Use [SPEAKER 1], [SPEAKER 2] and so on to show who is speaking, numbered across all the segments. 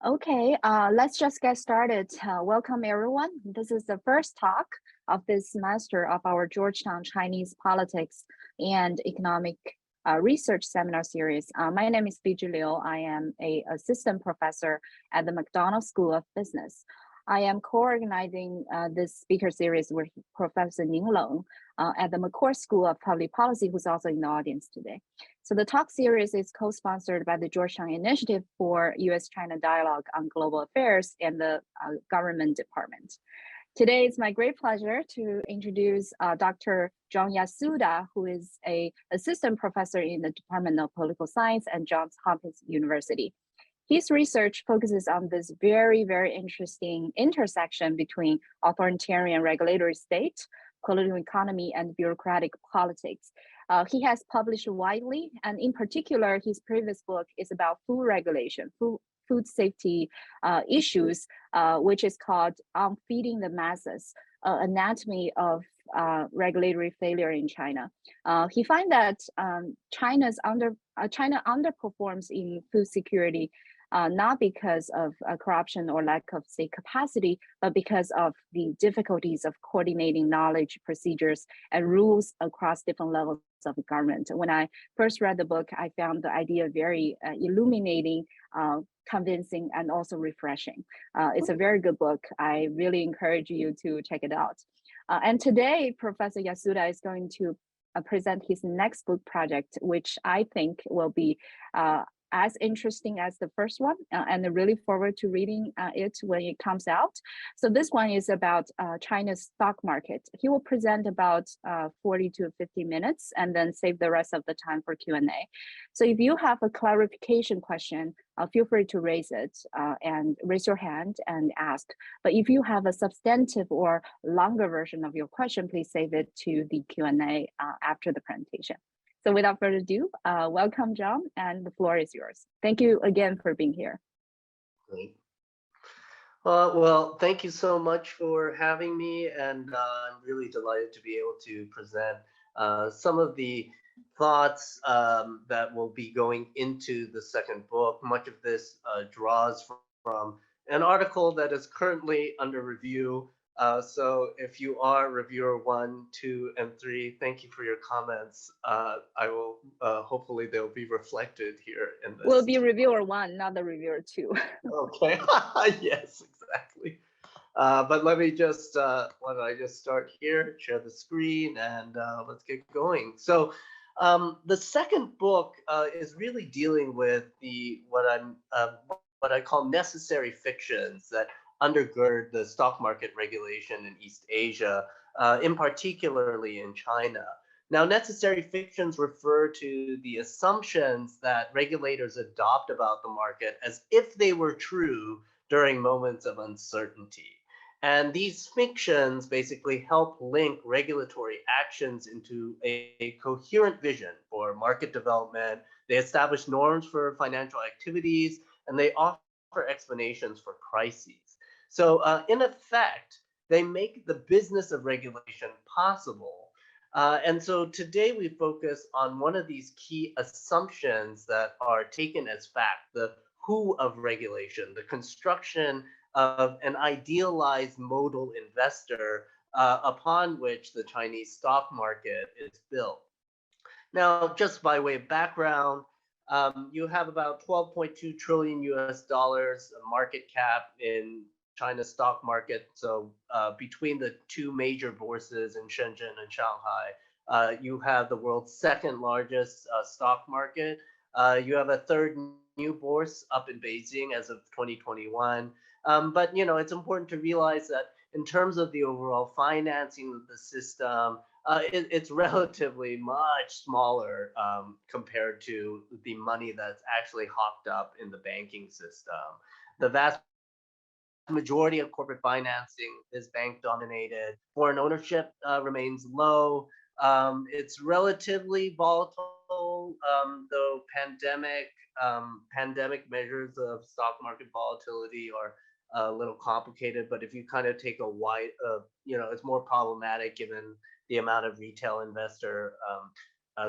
[SPEAKER 1] Okay, let's just get started. Welcome, everyone. This is the first talk of this semester of our Georgetown Chinese Politics and Economic Research Seminar Series. My name is Biju Liu. I am an assistant professor at the McDonald School of Business. I am co-organizing this speaker series with Professor Ning Leng at the McCourt School of Public Policy, who's also in the audience today. So the talk series is co-sponsored by the Georgetown Initiative for U.S.-China Dialogue on Global Affairs and the Government Department. Today, it's my great pleasure to introduce Dr. John Yasuda, who is an assistant professor in the Department of Political Science at Johns Hopkins University. His research focuses on this very, very interesting intersection between authoritarian regulatory state, political economy, and bureaucratic politics. He has published widely, and in particular, his previous book is about food regulation, food safety issues, which is called On Feeding the Masses, Anatomy of Regulatory Failure in China. He finds that China underperforms in food security, not because of corruption or lack of state capacity, but because of the difficulties of coordinating knowledge, procedures, and rules across different levels of government. When I first read the book, I found the idea very illuminating, convincing, and also refreshing. It's a very good book. I really encourage you to check it out. And today, Professor Yasuda is going to present his next book project, which I think will be as interesting as the first one, and I really forward to reading it when it comes out. So this one is about China's stock market. He will present about 40 to 50 minutes and then save the rest of the time for Q&A. So if you have a clarification question, feel free to raise it and raise your hand and ask. But if you have a substantive or longer version of your question, please save it to the Q&A after the presentation. So without further ado, welcome, John, and the floor is yours. Thank you again for being here.
[SPEAKER 2] Great. Well, thank you so much for having me, and I'm really delighted to be able to present some of the thoughts that will be going into the second book. Much of this draws from an article that is currently under review. So if you are reviewer 1, 2, and 3, thank you for your comments. I will hopefully they'll be reflected here in this.
[SPEAKER 1] We'll be reviewer 1, not the reviewer 2.
[SPEAKER 2] Okay. Yes, exactly. But let me just why don't I just start here, share the screen, and let's get going. So the second book is really dealing with what I call necessary fictions that undergird the stock market regulation in East Asia, in particularly in China. Now, necessary fictions refer to the assumptions that regulators adopt about the market as if they were true during moments of uncertainty. And these fictions basically help link regulatory actions into a coherent vision for market development. They establish norms for financial activities, and they offer explanations for crises. So in effect, they make the business of regulation possible. And so today we focus on one of these key assumptions that are taken as fact, the who of regulation, the construction of an idealized modal investor upon which the Chinese stock market is built. Now, just by way of background, you have about 12.2 trillion US dollars market cap in China's stock market. So between the two major bourses in Shenzhen and Shanghai, you have the world's second largest stock market. You have a third new bourse up in Beijing as of 2021. But it's important to realize that in terms of the overall financing of the system, it's relatively much smaller compared to the money that's actually hocked up in the banking system. The vast majority of corporate financing is bank dominated. Foreign ownership remains low. It's relatively volatile, though pandemic measures of stock market volatility are a little complicated. But if you kind of take a wide, it's more problematic given the amount of retail investor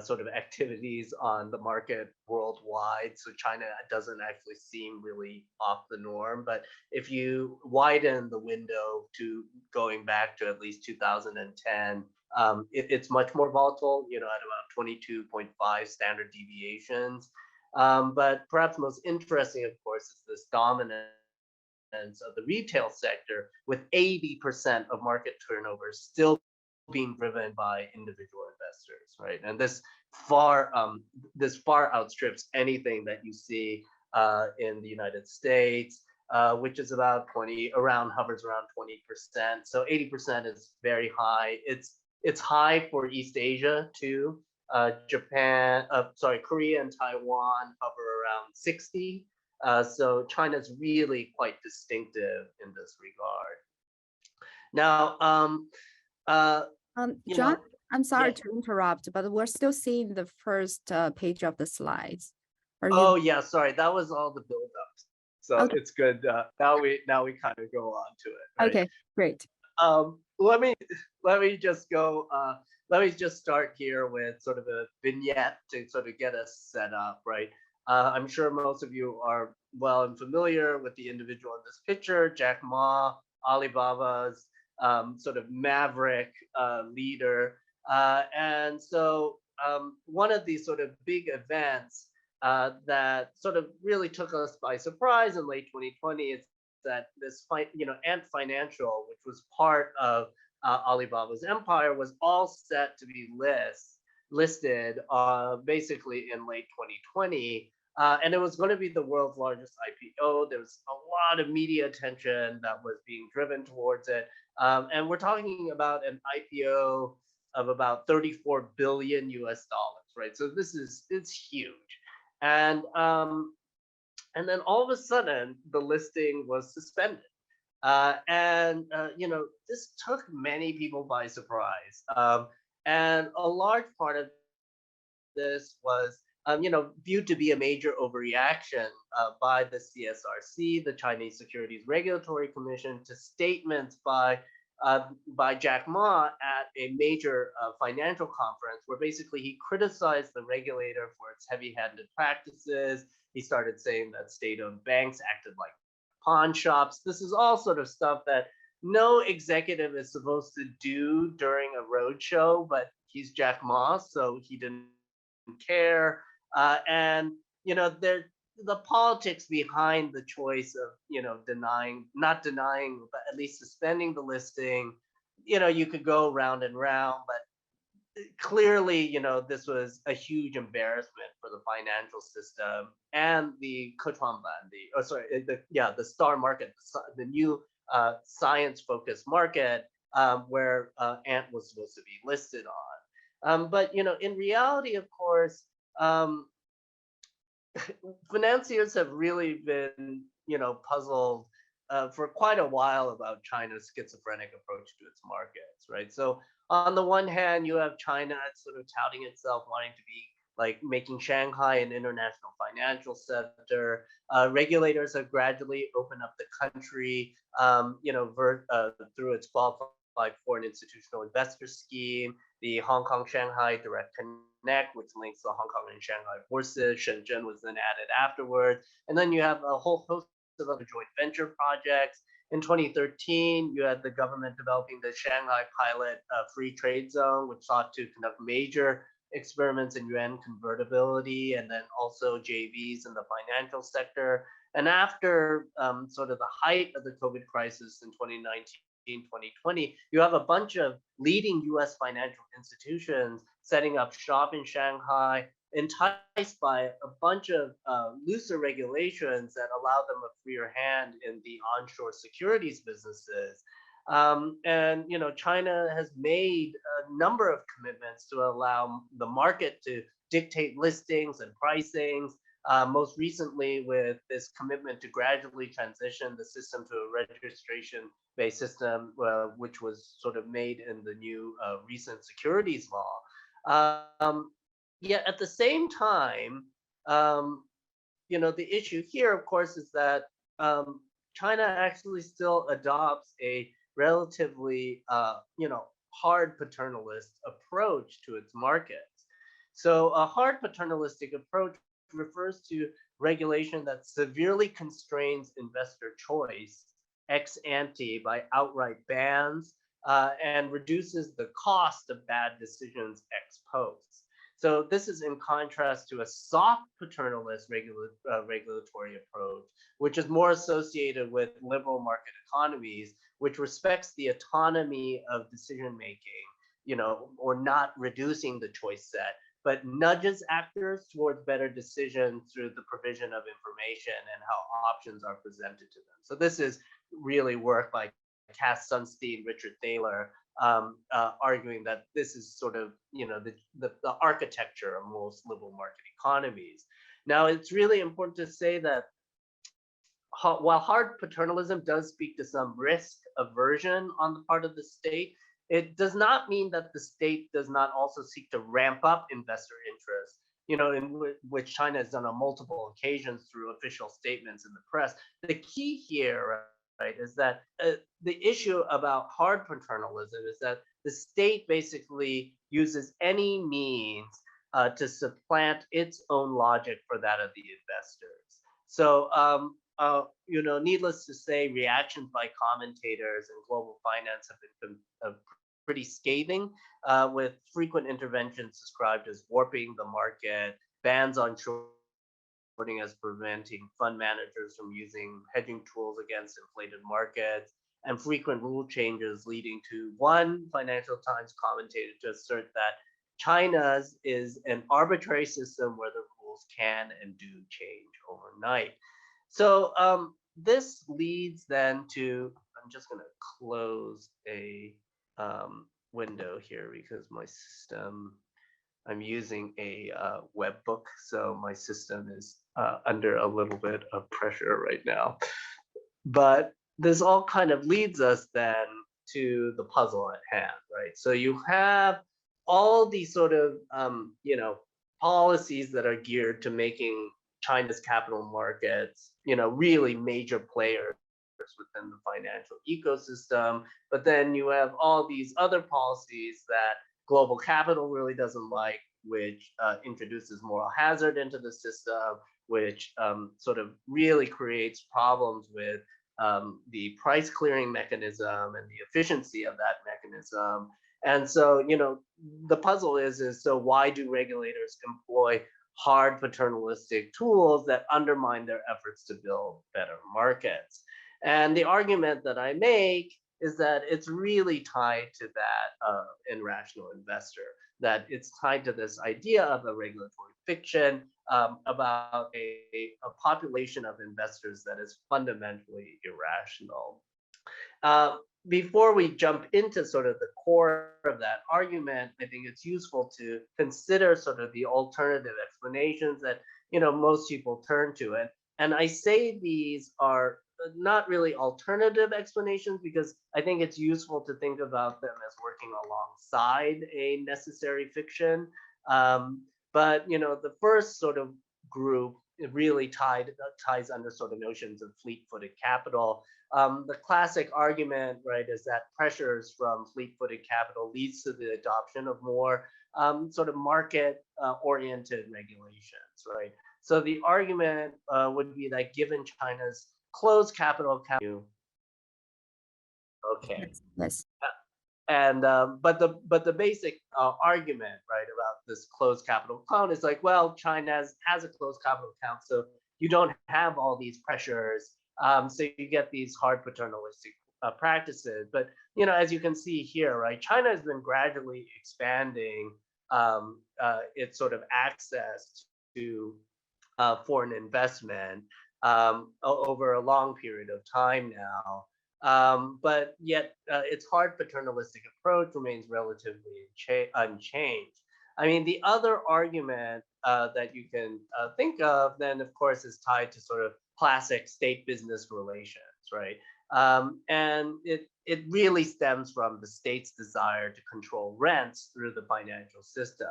[SPEAKER 2] sort of activities on the market worldwide. So China doesn't actually seem really off the norm. But if you widen the window to going back to at least 2010, it's much more volatile, at about 22.5 standard deviations. But perhaps most interesting, of course, is this dominance of the retail sector, with 80% of market turnover still being driven by individual investors, right? And this far outstrips anything that you see in the United States, which is about hovers around 20%. So 80% is very high. It's high for East Asia too. Korea and Taiwan hover around 60. So China's really quite distinctive in this regard. Now,
[SPEAKER 1] John, I'm sorry
[SPEAKER 2] yeah.
[SPEAKER 1] to interrupt, but we're still seeing the first page of the slides.
[SPEAKER 2] Oh yeah, sorry, that was all the build-up. So
[SPEAKER 1] Okay.
[SPEAKER 2] it's good. Now we kind of go on to it. Right?
[SPEAKER 1] Okay, great.
[SPEAKER 2] Let me just go. Let me just start here with sort of a vignette to sort of get us set up, right? I'm sure most of you are well and familiar with the individual in this picture, Jack Ma, Alibaba's sort of maverick leader. And so one of these sort of big events that sort of really took us by surprise in late 2020 is that this Ant Financial, which was part of Alibaba's empire, was all set to be listed basically in late 2020. And it was going to be the world's largest IPO. There was a lot of media attention that was being driven towards it. And we're talking about an IPO of about 34 billion US dollars, right? So it's huge. And then all of a sudden, the listing was suspended. This took many people by surprise. And a large part of this was, viewed to be a major overreaction by the CSRC, the Chinese Securities Regulatory Commission, to statements by Jack Ma at a major financial conference, where basically he criticized the regulator for its heavy-handed practices. He started saying that state-owned banks acted like pawn shops. This is all sort of stuff that no executive is supposed to do during a roadshow, but he's Jack Ma, so he didn't care. The politics behind the choice of not denying, but at least suspending the listing, you could go round and round, but clearly, this was a huge embarrassment for the financial system and the the star market, the new science-focused market where Ant was supposed to be listed on. But in reality, of course, financiers have really been, puzzled for quite a while about China's schizophrenic approach to its markets, right? So on the one hand, you have China sort of touting itself wanting to be like making Shanghai an international financial center. Regulators have gradually opened up the country, through its qualified foreign institutional investor scheme, the Hong Kong Shanghai Direct Connect, which links the Hong Kong and Shanghai bourses. Shenzhen was then added afterwards. And then you have a whole host of other joint venture projects. In 2013, you had the government developing the Shanghai Pilot Free Trade Zone, which sought to conduct major experiments in yuan convertibility, and then also JVs in the financial sector. And after sort of the height of the COVID crisis in 2019, 2020, you have a bunch of leading US financial institutions setting up shop in Shanghai, enticed by a bunch of looser regulations that allow them a freer hand in the onshore securities businesses. China has made a number of commitments to allow the market to dictate listings and pricings. Most recently with this commitment to gradually transition the system to a registration-based system, which was sort of made in the new recent securities law. Yet at the same time, the issue here, of course, is that China actually still adopts a relatively, hard paternalist approach to its markets. So a hard paternalistic approach refers to regulation that severely constrains investor choice ex ante by outright bans and reduces the cost of bad decisions ex post. So this is in contrast to a soft paternalist regulatory approach, which is more associated with liberal market economies, which respects the autonomy of decision making, or not reducing the choice set, but nudges actors towards better decisions through the provision of information and how options are presented to them. So this is really work by Cass Sunstein, Richard Thaler, arguing that this is sort of the architecture of most liberal market economies. Now, it's really important to say that while hard paternalism does speak to some risk aversion on the part of the state, it does not mean that the state does not also seek to ramp up investor interest, in which China has done on multiple occasions through official statements in the press. The key here, right, is that the issue about hard paternalism is that the state basically uses any means to supplant its own logic for that of the investors. So, needless to say, reactions by commentators and global finance have been pretty scathing, with frequent interventions described as warping the market, bans on shorting as preventing fund managers from using hedging tools against inflated markets, and frequent rule changes leading to one Financial Times commentator to assert that China's is an arbitrary system where the rules can and do change overnight. So this leads then to, I'm just going to close a window here because my system, I'm using a web book, so my system is under a little bit of pressure right now. But this all kind of leads us then to the puzzle at hand, right? So you have all these sort of, policies that are geared to making China's capital markets, really major players within the financial ecosystem. But then you have all these other policies that global capital really doesn't like, which introduces moral hazard into the system, which sort of really creates problems with the price clearing mechanism and the efficiency of that mechanism. And so, the puzzle is so why do regulators employ hard paternalistic tools that undermine their efforts to build better markets? And the argument that I make is that it's really tied to that irrational investor, that it's tied to this idea of a regulatory fiction about a population of investors that is fundamentally irrational. Before we jump into sort of the core of that argument, I think it's useful to consider sort of the alternative explanations that most people turn to. And I say these are not really alternative explanations because I think it's useful to think about them as working alongside a necessary fiction. But the first sort of group really ties under sort of notions of fleet-footed capital. The classic argument, right, is that pressures from fleet-footed capital leads to the adoption of more sort of market-oriented regulations, right? So the argument would be that given China's closed capital account, okay.
[SPEAKER 1] Yes.
[SPEAKER 2] And but the basic argument, right, about this closed capital account is like, well, China has a closed capital account, so you don't have all these pressures, so you get these hard paternalistic practices. But as you can see here, right, China has been gradually expanding its sort of access to foreign investment over a long period of time now. But yet its hard paternalistic approach remains relatively unchanged. I mean, the other argument that you can think of then, of course, is tied to sort of classic state-business relations, right? And it really stems from the state's desire to control rents through the financial system.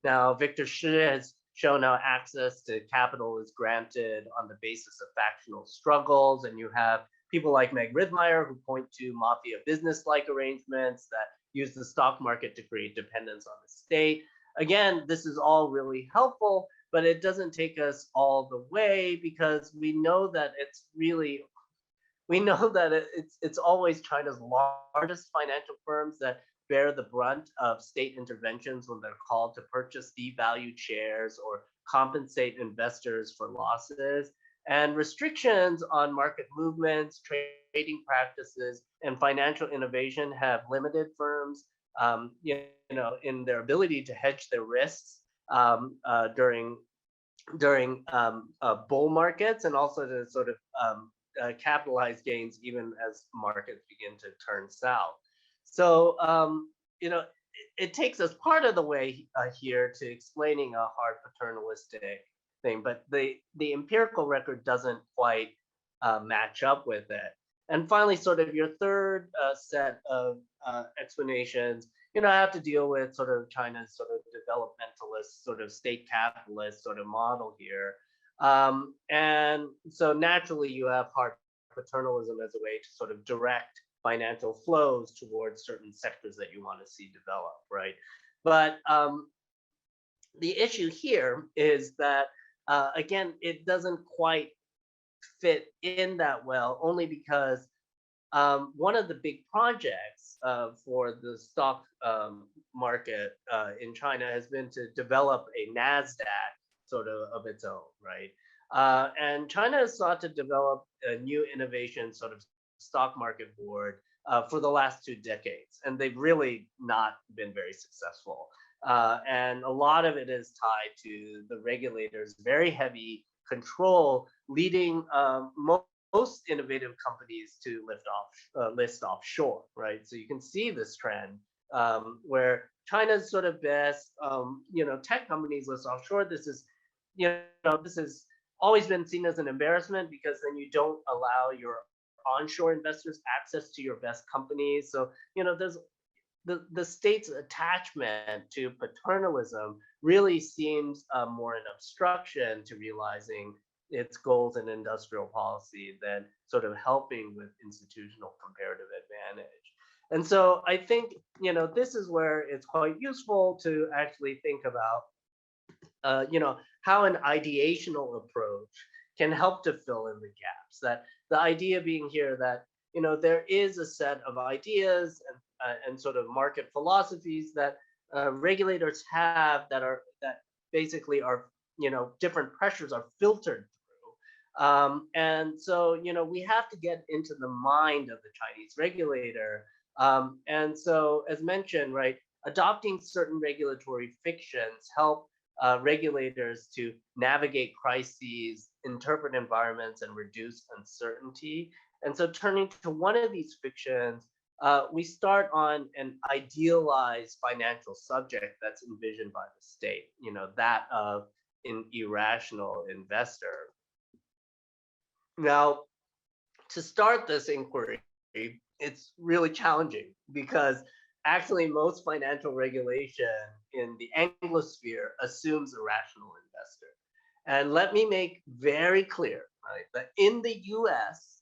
[SPEAKER 2] Now, Victor Shi has shown how access to capital is granted on the basis of factional struggles, and you have people like Meg Rithmeyer who point to mafia business-like arrangements that use the stock market to create dependence on the state. again, this is all really helpful, but it doesn't take us all the way because we know that it's always China's largest financial firms that bear the brunt of state interventions when they're called to purchase devalued shares or compensate investors for losses. And restrictions on market movements, trading practices, and financial innovation have limited firms, in their ability to hedge their risks during bull markets, and also to sort of capitalize gains even as markets begin to turn south. So, it takes us part of the way here to explaining a hard paternalistic thing, but the empirical record doesn't quite match up with it. And finally, sort of your third set of explanations, I have to deal with sort of China's sort of developmentalist, sort of state capitalist sort of model here. And so naturally, you have hard paternalism as a way to sort of direct financial flows towards certain sectors that you want to see develop, right? But the issue here is that, again, it doesn't quite fit in that well, only because one of the big projects for the stock market in China has been to develop a NASDAQ sort of its own, right? And China has sought to develop a new innovation sort of stock market board for the last 2 decades, and they've really not been very successful. And a lot of it is tied to the regulators' very heavy control, leading most innovative companies to list offshore, right? So you can see this trend where China's sort of best, tech companies list offshore. This has always been seen as an embarrassment because then you don't allow your onshore investors access to your best companies. So, there's the state's attachment to paternalism really seems more an obstruction to realizing its goals in industrial policy than sort of helping with institutional comparative advantage. And so I think, this is where it's quite useful to actually think about, how an ideational approach can help to fill in the gaps. That the idea being here that, there is a set of ideas and sort of market philosophies that regulators have that basically are, different pressures are filtered through. And so, we have to get into the mind of the Chinese regulator. And so, as mentioned, right, adopting certain regulatory fictions help regulators to navigate crises, interpret environments, and reduce uncertainty. And so, turning to one of these fictions, we start on an idealized financial subject that's envisioned by the state, that of an irrational investor. Now, to start this inquiry, it's really challenging because actually most financial regulation in the Anglosphere assumes a rational investor. And let me make very clear, right, that in the US,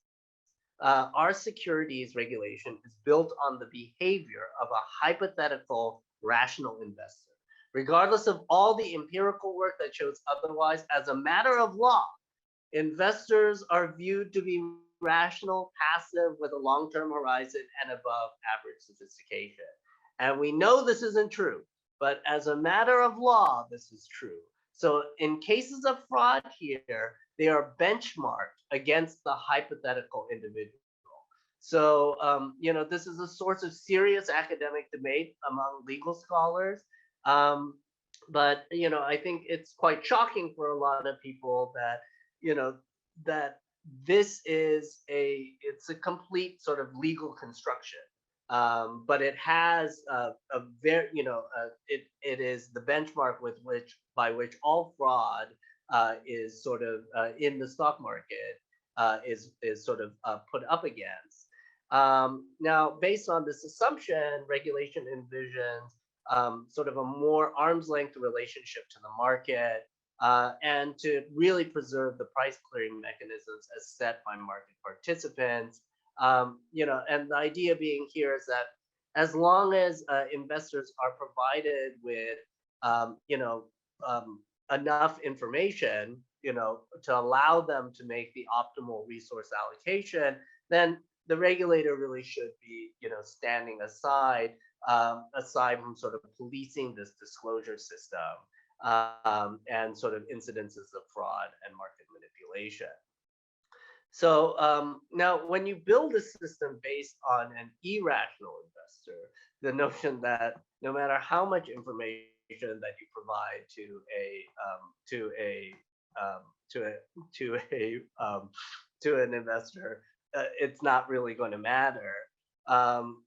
[SPEAKER 2] our securities regulation is built on the behavior of a hypothetical rational investor. Regardless of all the empirical work that shows otherwise, as a matter of law, investors are viewed to be rational, passive, with a long-term horizon and above average sophistication. And we know this isn't true, but as a matter of law, this is true. So in cases of fraud here, they are benchmarked against the hypothetical individual. So, this is a source of serious academic debate among legal scholars. But, I think it's quite shocking for a lot of people that, that this is it's a complete sort of legal construction. But it has a very, it is the benchmark by which all fraud is sort of in the stock market is sort of put up against. Now, based on this assumption, regulation envisions sort of a more arm's length relationship to the market, and to really preserve the price clearing mechanisms as set by market participants. And the idea being here is that as long as investors are provided with you know, enough information, to allow them to make the optimal resource allocation, then the regulator really should be, standing aside, aside from sort of policing this disclosure system, and sort of incidences of fraud and market manipulation. So now, when you build a system based on an irrational investor, the notion that no matter how much information that you provide um, to a to a to an investor, it's not really going to matter. Um,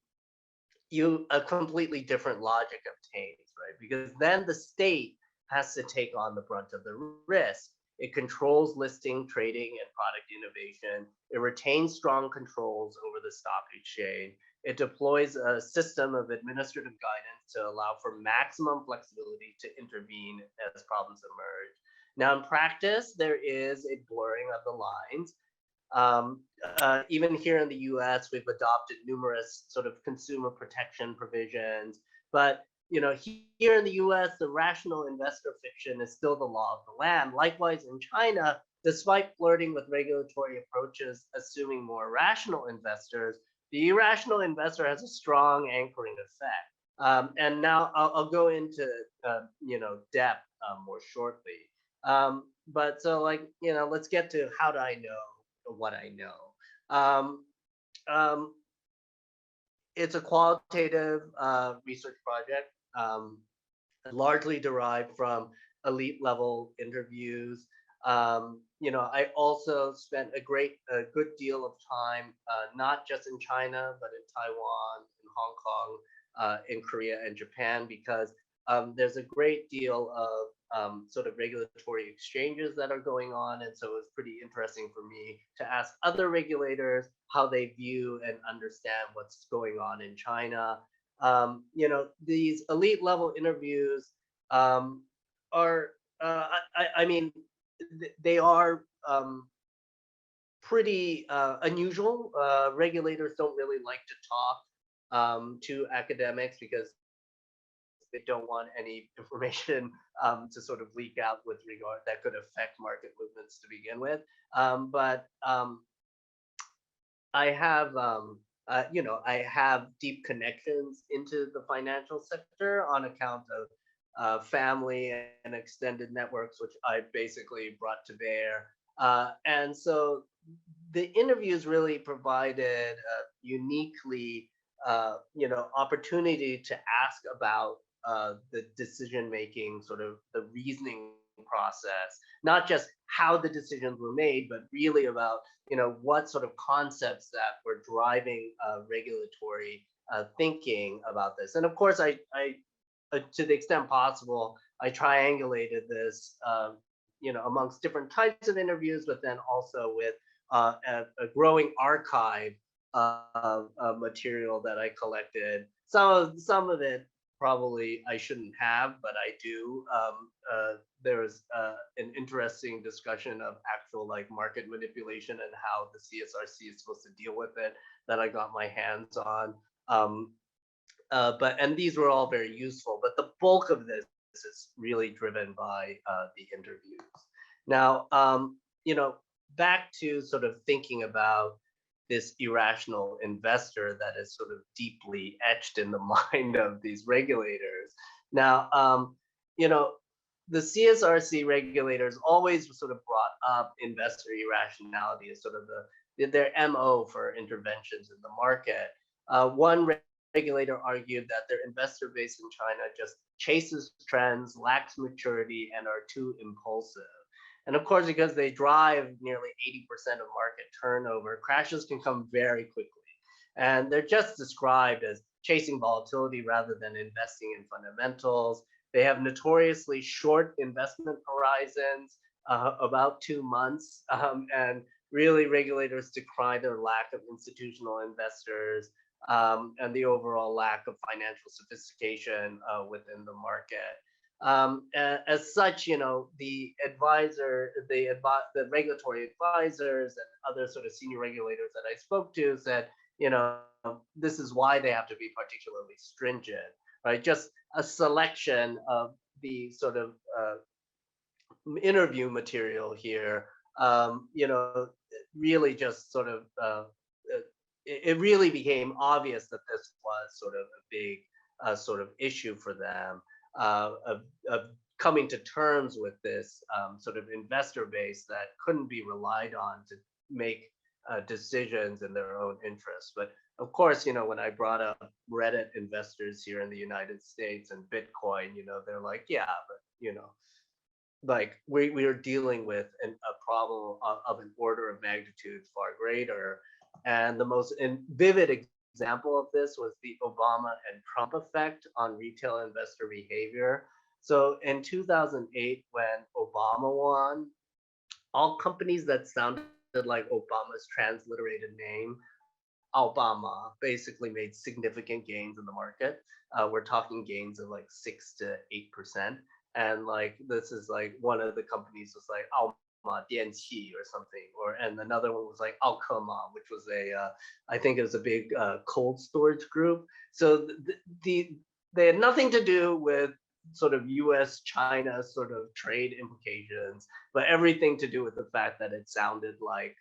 [SPEAKER 2] a completely different logic obtains, right? Because then the state has to take on the brunt of the risk. It controls listing, trading, and product innovation. It retains strong controls over the stock exchange. It deploys a system of administrative guidance to allow for maximum flexibility to intervene as problems emerge. Now, in practice, there is a blurring of the lines. Even here in the US, we've adopted numerous sort of consumer protection provisions, but here in the US, the rational investor fiction is still the law of the land. Likewise, in China, despite flirting with regulatory approaches assuming more rational investors, the irrational investor has a strong anchoring effect. And now I'll go into depth more shortly. But so, let's get to how do I know what I know. Um, it's a qualitative research project, largely derived from elite level interviews. I also spent a good deal of time, not just in China, but in Taiwan, in Hong Kong, in Korea and Japan, because there's a great deal of sort of regulatory exchanges that are going on. And so it was pretty interesting for me to ask other regulators how they view and understand what's going on in China. These elite level interviews are, I mean, they are pretty unusual. Regulators don't really like to talk to academics because they don't want any information to sort of leak out with regard that could affect market movements to begin with. But I have, I have deep connections into the financial sector on account of family and extended networks, which I basically brought to bear. And so the interviews really provided a uniquely, opportunity to ask about the decision making, sort of the reasoning process, not just how the decisions were made, but really about what sort of concepts that were driving regulatory thinking about this. And of course, I to the extent possible, I triangulated this, amongst different types of interviews, but then also with a growing archive of material that I collected. Some of it probably I shouldn't have, but I do. There was an interesting discussion of actual market manipulation and how the CSRC is supposed to deal with it that I got my hands on. And these were all very useful, but the bulk of this is really driven by the interviews. Now, back to sort of thinking about this irrational investor that is sort of deeply etched in the mind of these regulators. Now, the CSRC regulators always sort of brought up investor irrationality as sort of their MO for interventions in the market. One regulator argued that their investor base in China just chases trends, lacks maturity, and are too impulsive. And of course, because they drive nearly 80% of market turnover, crashes can come very quickly. And they're just described as chasing volatility rather than investing in fundamentals. They have notoriously short investment horizons, about 2 months. And really, regulators decry their lack of institutional investors and the overall lack of financial sophistication within the market. As such, the regulatory advisors and other sort of senior regulators that I spoke to said, this is why they have to be particularly stringent, right? Just a selection of the sort of interview material here, really just sort of it really became obvious that this was sort of a big sort of issue for them of coming to terms with this sort of investor base that couldn't be relied on to make decisions in their own interest. But of course, when I brought up Reddit investors here in the United States and Bitcoin, they're like, yeah, but like we are dealing with a problem of an order of magnitude far greater. And the most vivid example of this was the Obama and Trump effect on retail investor behavior. So in 2008, when Obama won, all companies that sounded like Obama's transliterated name, Obama, basically made significant gains in the market. We're talking gains of like 6 to 8%. And like this is like one of the companies was like Alma Dianqi or something, and another one was like Alkema, which was I think it was a big cold storage group. So they had nothing to do with sort of U.S. China sort of trade implications, but everything to do with the fact that it sounded like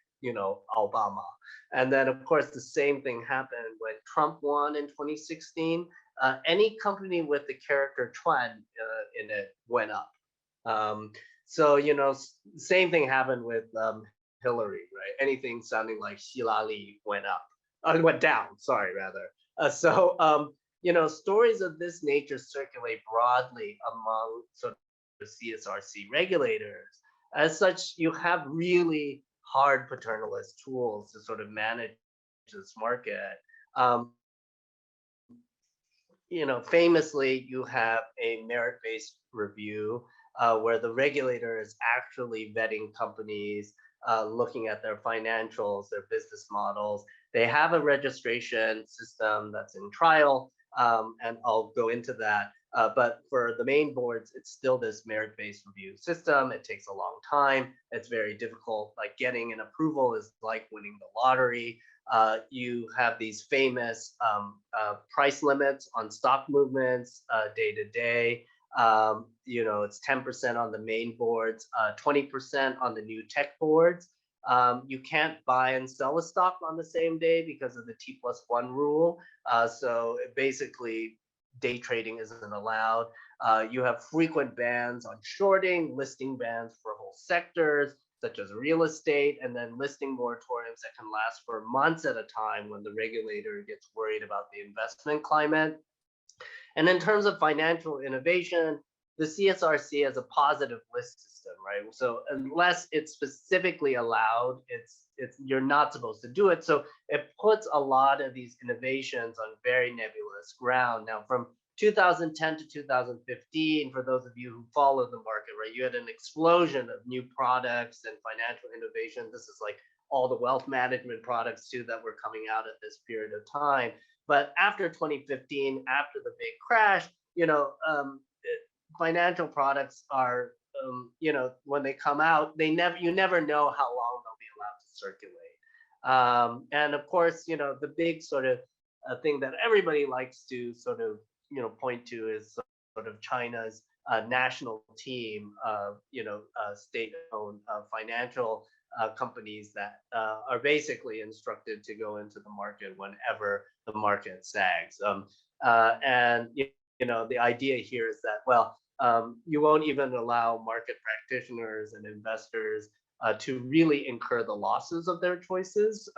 [SPEAKER 2] Obama. And then of course the same thing happened when Trump won in 2016. Any company with the character Chuan in it went up. So same thing happened with Hillary, right? Anything sounding like Xilali went up, went down. Sorry, rather. Stories of this nature circulate broadly among sort of CSRC regulators. As such, you have really hard paternalist tools to sort of manage this market. Famously, you have a merit-based review where the regulator is actually vetting companies, looking at their financials, their business models. They have a registration system that's in trial, and I'll go into that. But for the main boards, it's still this merit-based review system. It takes a long time. It's very difficult. Like getting an approval is like winning the lottery. You have these famous price limits on stock movements day to day. It's 10% on the main boards, 20% on the new tech boards. You can't buy and sell a stock on the same day because of the T+1 rule. So basically, day trading isn't allowed. You have frequent bans on shorting, listing bans for whole sectors, such as real estate, and then listing moratoriums that can last for months at a time when the regulator gets worried about the investment climate. And in terms of financial innovation, the CSRC has a positive list system, right? So unless it's specifically allowed, you're not supposed to do it. So it puts a lot of these innovations on very nebulous ground. Now, from 2010 to 2015, for those of you who followed the market, right, you had an explosion of new products and financial innovation. This is like all the wealth management products too that were coming out at this period of time. But after 2015, after the big crash, financial products are, when they come out, you never know how long they'll be allowed to circulate. And of course, the big sort of thing that everybody likes to sort of, point to is sort of China's national team of, state-owned financial companies that are basically instructed to go into the market whenever the market sags. And the idea here is that, well, you won't even allow market practitioners and investors to really incur the losses of their choices.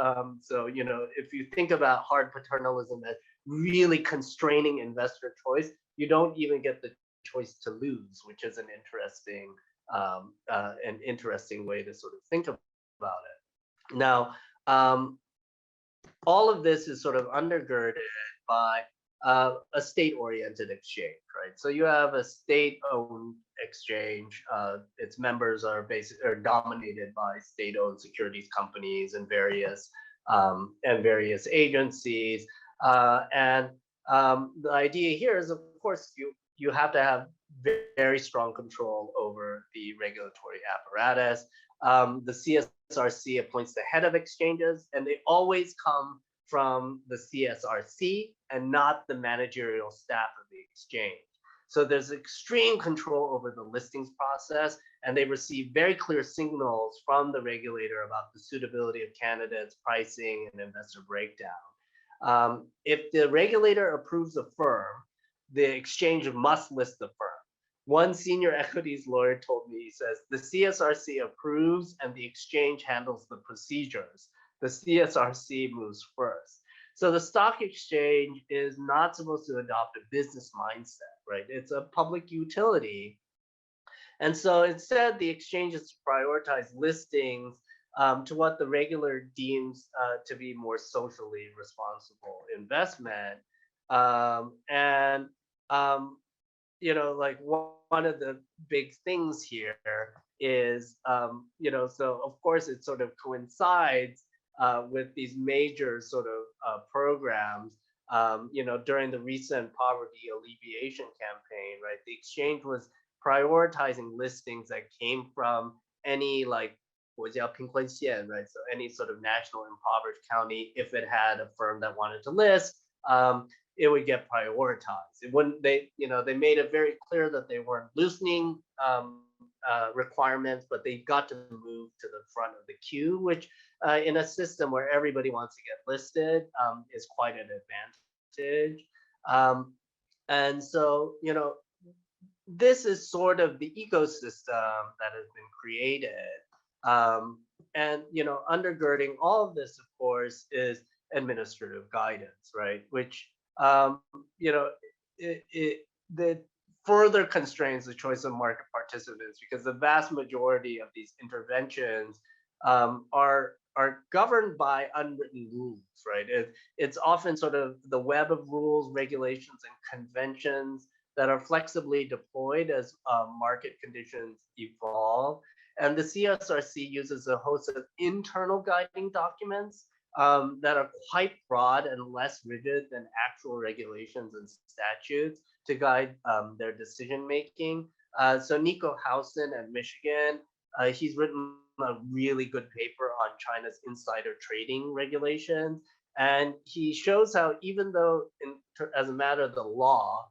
[SPEAKER 2] So, if you think about hard paternalism as really constraining investor choice, you don't even get the choice to lose, which is an interesting way to sort of think about it. Now, all of this is sort of undergirded by a state-oriented exchange, right? So you have a state-owned exchange. Its members are dominated by state-owned securities companies and various agencies. And the idea here is, of course, you have to have very strong control over the regulatory apparatus. The CSRC appoints the head of exchanges, and they always come from the CSRC and not the managerial staff of the exchange. So there's extreme control over the listings process, and they receive very clear signals from the regulator about the suitability of candidates, pricing, and investor breakdown. If the regulator approves a firm, the exchange must list the firm. One senior equities lawyer told me, he says, the CSRC approves and the exchange handles the procedures. The CSRC moves first. So the stock exchange is not supposed to adopt a business mindset, right? It's a public utility. And so instead, the exchanges prioritize listings to what the regulator deems to be more socially responsible investment. And like one of the big things here is, so of course it sort of coincides with these major sort of programs, during the recent poverty alleviation campaign, right? The exchange was prioritizing listings that came from any like 国家贫困县, right? So any sort of national impoverished county, if it had a firm that wanted to list, it would get prioritized. It wouldn't, they made it very clear that they weren't loosening requirements, but they got to move to the front of the queue, which in a system where everybody wants to get listed is quite an advantage. And so, this is sort of the ecosystem that has been created. And, undergirding all of this, of course, is administrative guidance, right? Which, that further constrains the choice of market participants, because the vast majority of these interventions are governed by unwritten rules, right? It's often sort of the web of rules, regulations, and conventions that are flexibly deployed as market conditions evolve. And the CSRC uses a host of internal guiding documents that are quite broad and less rigid than actual regulations and statutes to guide their decision making. So Nico Housen at Michigan, he's written a really good paper on China's insider trading regulations. And he shows how even though as a matter of the law,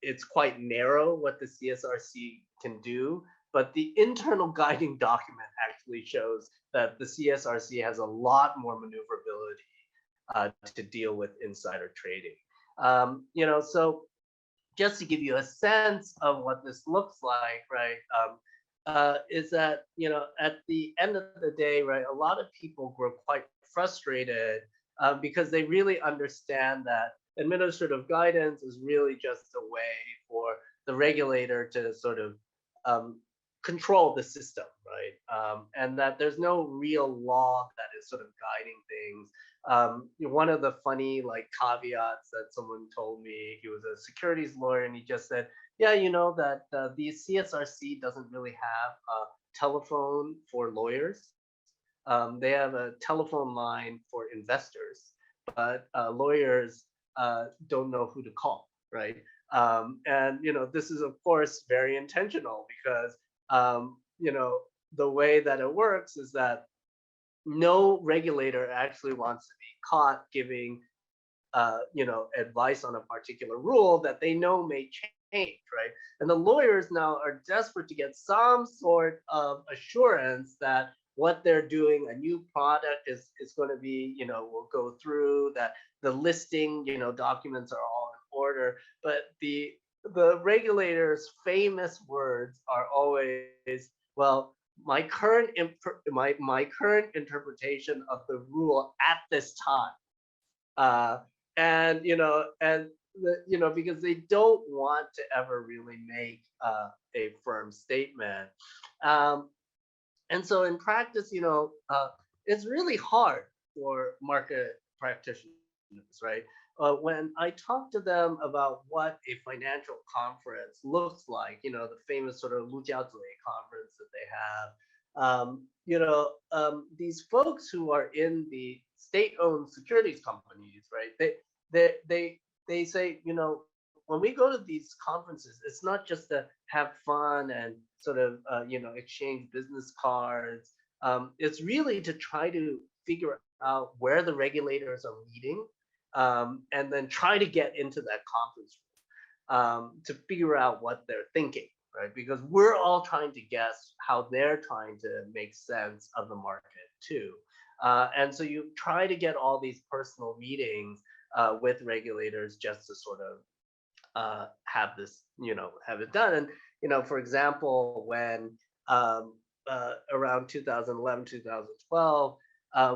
[SPEAKER 2] it's quite narrow what the CSRC can do, but the internal guiding document actually shows that the CSRC has a lot more maneuverability to deal with insider trading. So just to give you a sense of what this looks like, right, is that, at the end of the day, right, a lot of people grow quite frustrated because they really understand that administrative guidance is really just a way for the regulator to sort of control the system, right? And that there's no real law that is sort of guiding things. One of the funny like caveats that someone told me, he was a securities lawyer, and he just said, yeah, that the CSRC doesn't really have a telephone for lawyers. They have a telephone line for investors, but lawyers don't know who to call, right? And this is of course very intentional, because the way that it works is that no regulator actually wants to be caught giving advice on a particular rule that they know may change, right? And the lawyers now are desperate to get some sort of assurance that what they're doing, a new product is going to be, will go through, that the listing, documents are all in order. But the regulators' famous words are always, well, my current interpretation of the rule at this time, and because they don't want to ever really make a firm statement. And so in practice, it's really hard for market practitioners, right? When I talk to them about what a financial conference looks like, the famous sort of Lujiazui conference that they have, these folks who are in the state-owned securities companies, right? They say, when we go to these conferences, it's not just to have fun and sort of, exchange business cards. It's really to try to figure out where the regulators are meeting, and then try to get into that conference to figure out what they're thinking, right? Because we're all trying to guess how they're trying to make sense of the market too. And so you try to get all these personal meetings with regulators just to sort of have this, have it done. And, for example, when around 2011, 2012,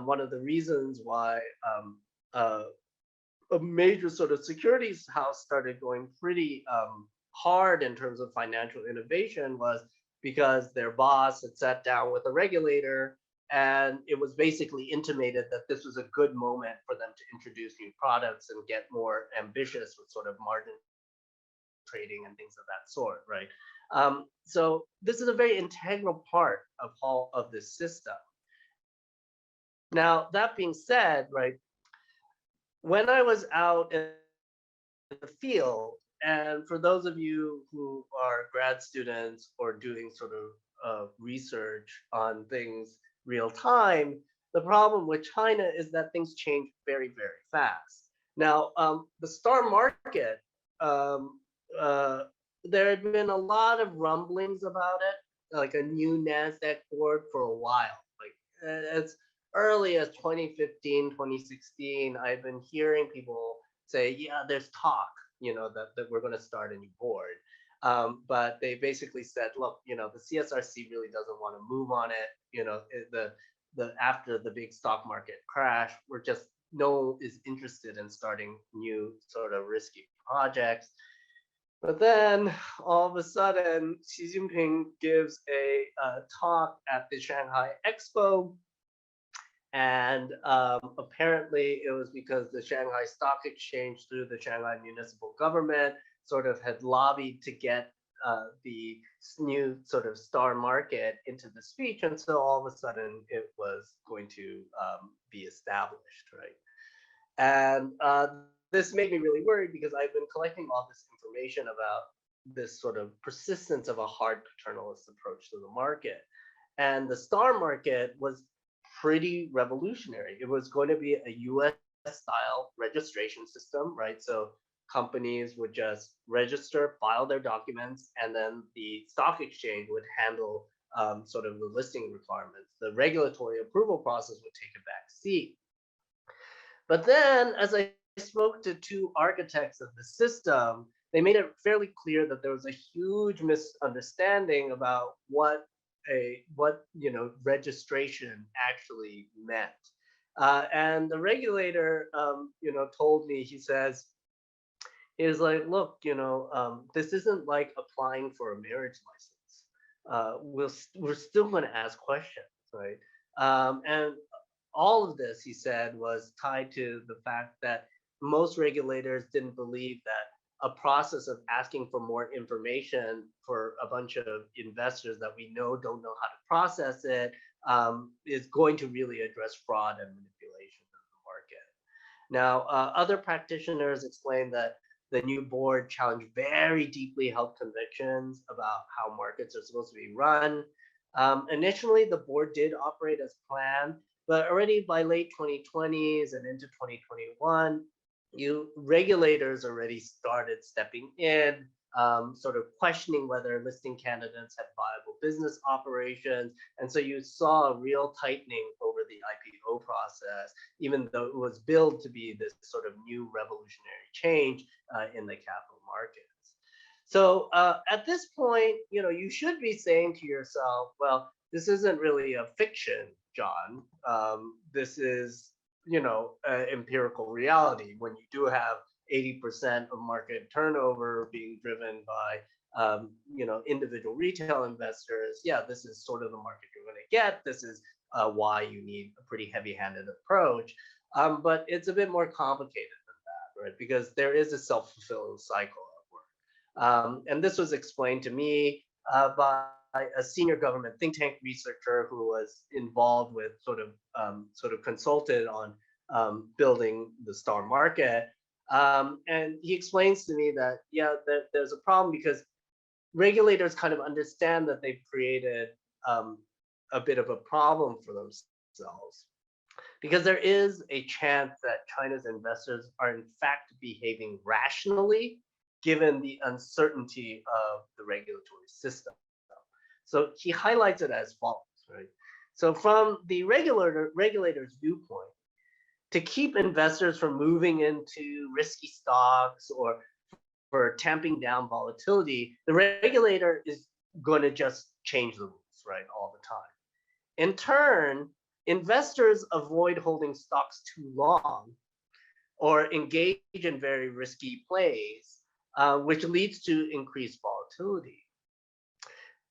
[SPEAKER 2] one of the reasons why uh, a major sort of securities house started going pretty hard in terms of financial innovation was because their boss had sat down with a regulator, and it was basically intimated that this was a good moment for them to introduce new products and get more ambitious with sort of margin trading and things of that sort, right? So this is a very integral part of all of this system. Now, that being said, right, when I was out in the field, and for those of you who are grad students or doing sort of research on things real time, the problem with China is that things change very, very fast. Now, the star market, um, uh, there had been a lot of rumblings about it, like a new NASDAQ board for a while. Like as early as 2015, 2016, I've been hearing people say, yeah, there's talk, that we're going to start a new board. But they basically said, look, the CSRC really doesn't want to move on it. The after the big stock market crash, no one is interested in starting new sort of risky projects. But then all of a sudden, Xi Jinping gives a talk at the Shanghai Expo. And apparently it was because the Shanghai Stock Exchange, through the Shanghai municipal government, sort of had lobbied to get the new sort of star market into the speech. And so all of a sudden it was going to be established, right? And this made me really worried because I've been collecting all this information about this sort of persistence of a hard paternalist approach to the market. And the star market was pretty revolutionary. It was going to be a US style registration system, right? So companies would just register, file their documents, and then the stock exchange would handle sort of the listing requirements. The regulatory approval process would take a back seat. But then, as I spoke to two architects of the system, they made it fairly clear that there was a huge misunderstanding about what registration actually meant. And the regulator, told me, he says, is like, look, this isn't like applying for a marriage license. We're still going to ask questions, right? And all of this, he said, was tied to the fact that most regulators didn't believe that a process of asking for more information for a bunch of investors that we don't know how to process it is going to really address fraud and manipulation of the market. Now, other practitioners explained that the new board challenged very deeply held convictions about how markets are supposed to be run. Initially, the board did operate as planned, but already by late 2020s and into 2021, regulators already started stepping in, sort of questioning whether listing candidates had viable business operations. And so you saw a real tightening over the IPO process, even though it was billed to be this sort of new revolutionary change in the capital markets. So at this point, you should be saying to yourself, well, this isn't really a fiction, John. This is empirical reality when you do have 80% of market turnover being driven by individual retail investors. Yeah, this is sort of the market you're going to get. This is why you need a pretty heavy-handed approach. But it's a bit more complicated than that, right? Because there is a self-fulfilling cycle of work. And this was explained to me by a senior government think tank researcher who was involved with sort of consulted on building the star market. And he explains to me that, there's a problem because regulators kind of understand that they've created a bit of a problem for themselves, because there is a chance that China's investors are in fact behaving rationally given the uncertainty of the regulatory system. So he highlights it as follows, right? So from the regulator's viewpoint, to keep investors from moving into risky stocks or for tamping down volatility, the regulator is going to just change the rules, right, all the time. In turn, investors avoid holding stocks too long or engage in very risky plays, which leads to increased volatility.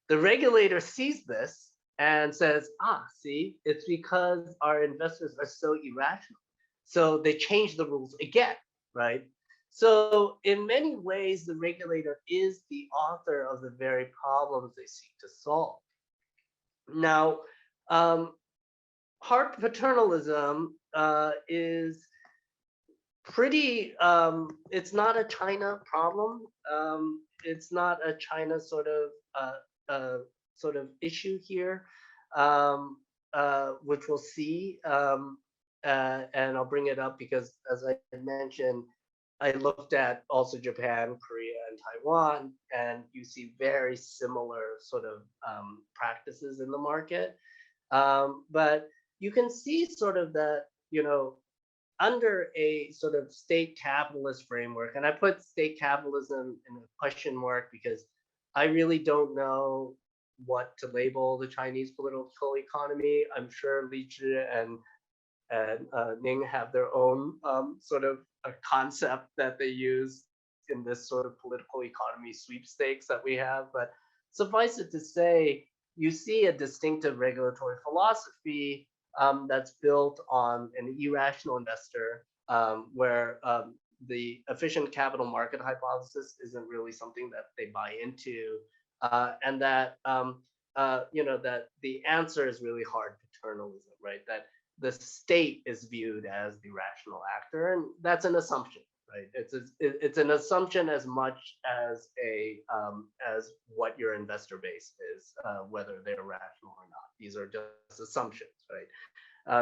[SPEAKER 2] The regulator sees this and says, see, it's because our investors are so irrational. So they change the rules again, right? So in many ways, the regulator is the author of the very problems they seek to solve. Now, hard paternalism is pretty, it's not a China problem. It's not a China sort of issue here, which we'll see. And I'll bring it up because, as I mentioned, I looked at also Japan, Korea, and Taiwan, and you see very similar sort of practices in the market. But you can see sort of that, under a sort of state capitalist framework, and I put state capitalism in a question mark because I really don't know what to label the Chinese political economy. I'm sure Li Zhi and Ning have their own sort of a concept that they use in this sort of political economy sweepstakes that we have. But suffice it to say, you see a distinctive regulatory philosophy that's built on an irrational investor, where the efficient capital market hypothesis isn't really something that they buy into, and that that the answer is really hard paternalism, right? That the state is viewed as the rational actor, and that's an assumption, right? It's an assumption as much as as what your investor base is, whether they're rational or not. These are just assumptions, right?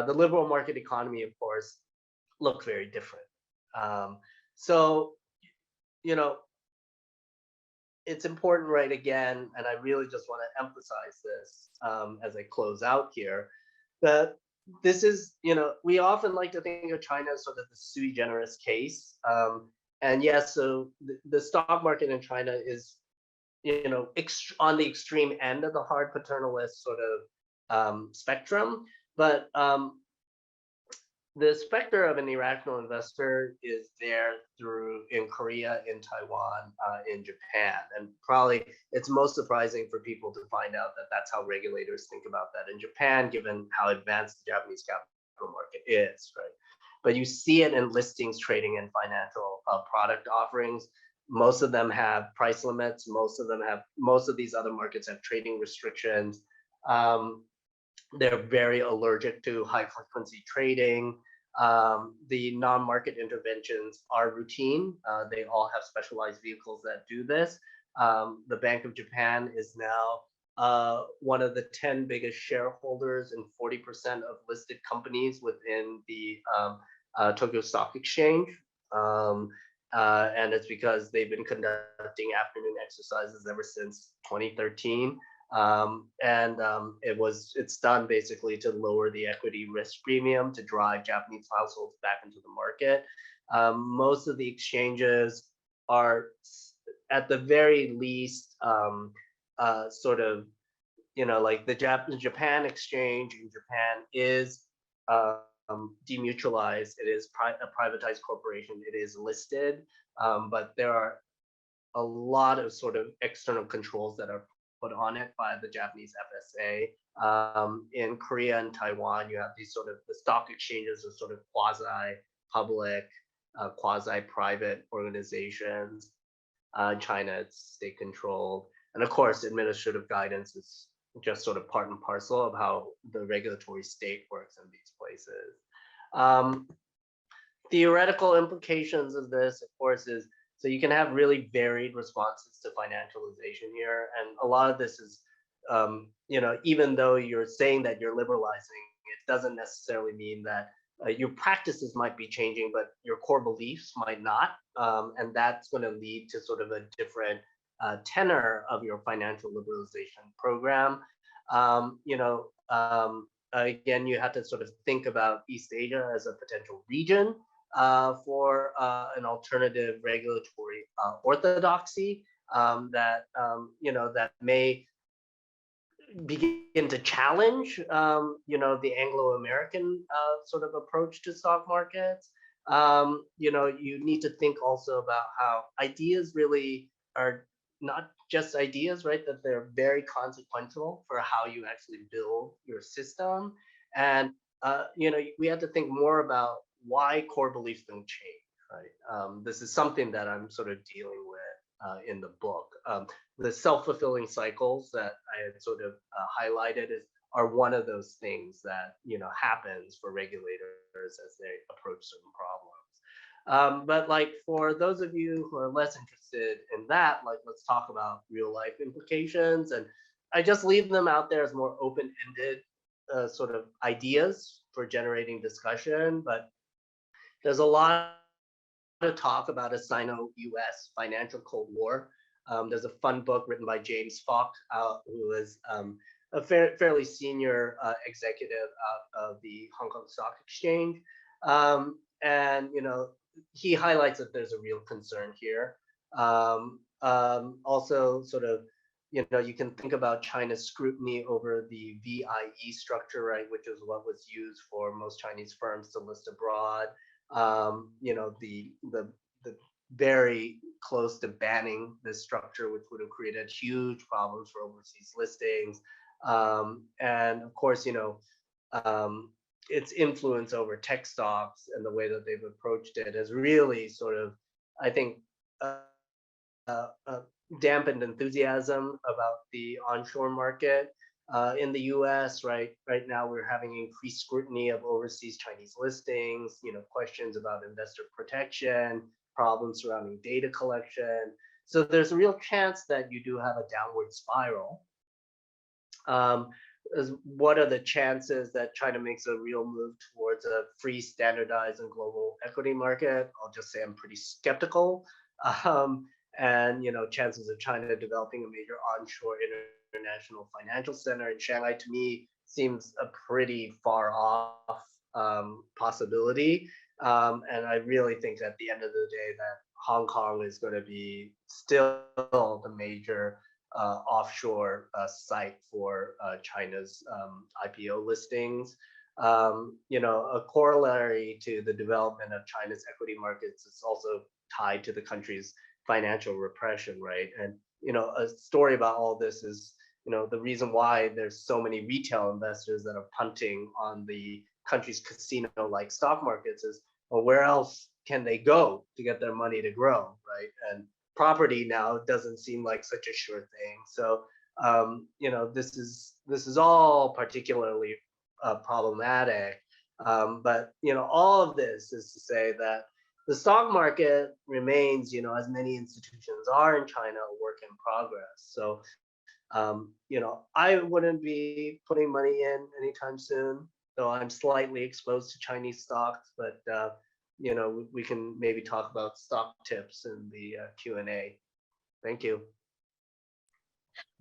[SPEAKER 2] The liberal market economy, of course, looks very different. So, it's important, right? Again, and I really just want to emphasize this as I close out here, that this is, we often like to think of China as sort of the sui generis case. And yes, so the stock market in China is, on the extreme end of the hard paternalist sort of spectrum. But the specter of an irrational investor is there in Korea, in Taiwan, in Japan. And probably it's most surprising for people to find out that that's how regulators think about that in Japan, given how advanced the Japanese capital market is, right? But you see it in listings, trading, and financial product offerings. Most of them have price limits. Most of these other markets have trading restrictions. They're very allergic to high frequency trading. The non-market interventions are routine. They all have specialized vehicles that do this. The Bank of Japan is now one of the 10 biggest shareholders in 40% of listed companies within the Tokyo Stock Exchange. And it's because they've been conducting afternoon exercises ever since 2013. It's done basically to lower the equity risk premium to drive Japanese households back into the market. Most of the exchanges are, at the very least, sort of, like the Japan exchange in Japan is demutualized. It is a privatized corporation. It is listed, but there are a lot of sort of external controls that are put on it by the Japanese FSA. In Korea and Taiwan, you have these sort of, the stock exchanges are sort of quasi-public, quasi-private organizations. In China, it's state-controlled. And of course, administrative guidance is just sort of part and parcel of how the regulatory state works in these places. Theoretical implications of this, of course, is so you can have really varied responses to financialization here. And a lot of this is, even though you're saying that you're liberalizing, it doesn't necessarily mean that your practices might be changing, but your core beliefs might not. And that's going to lead to sort of a different tenor of your financial liberalization program. Again, you have to sort of think about East Asia as a potential region for an alternative regulatory orthodoxy that may begin to challenge, the Anglo-American sort of approach to stock markets. You need to think also about how ideas really are not just ideas, right? That they're very consequential for how you actually build your system. And, we have to think more about why core beliefs don't change, right? This is something that I'm sort of dealing with in the book. The self-fulfilling cycles that I had sort of highlighted are one of those things that happens for regulators as they approach certain problems. But like for those of you who are less interested in that, like let's talk about real life implications, and I just leave them out there as more open-ended sort of ideas for generating discussion. But there's a lot to talk about a Sino-US financial Cold War. There's a fun book written by James Falk, who is a fairly senior executive of the Hong Kong Stock Exchange. And, he highlights that there's a real concern here. Also, sort of, you can think about China's scrutiny over the VIE structure, right, which is what was used for most Chinese firms to list abroad. The very close to banning this structure, which would have created huge problems for overseas listings. And of course, its influence over tech stocks and the way that they've approached it has really sort of, I think, dampened enthusiasm about the onshore market. In the US, right now we're having increased scrutiny of overseas Chinese listings, questions about investor protection, problems surrounding data collection. So there's a real chance that you do have a downward spiral. What are the chances that China makes a real move towards a free, standardized, and global equity market? I'll just say I'm pretty skeptical. And chances of China developing a major onshore international financial center in Shanghai, to me, seems a pretty far off possibility. And I really think at the end of the day that Hong Kong is going to be still the major offshore site for China's IPO listings. A corollary to the development of China's equity markets is also tied to the country's financial repression, right? And a story about all this is the reason why there's so many retail investors that are punting on the country's casino-like stock markets is, well, where else can they go to get their money to grow, right? And property now doesn't seem like such a sure thing. So this is all particularly problematic. But all of this is to say that the stock market remains, as many institutions are in China, a work in progress. So I wouldn't be putting money in anytime soon, though I'm slightly exposed to Chinese stocks. But we can maybe talk about stock tips in the Q&A. Thank you.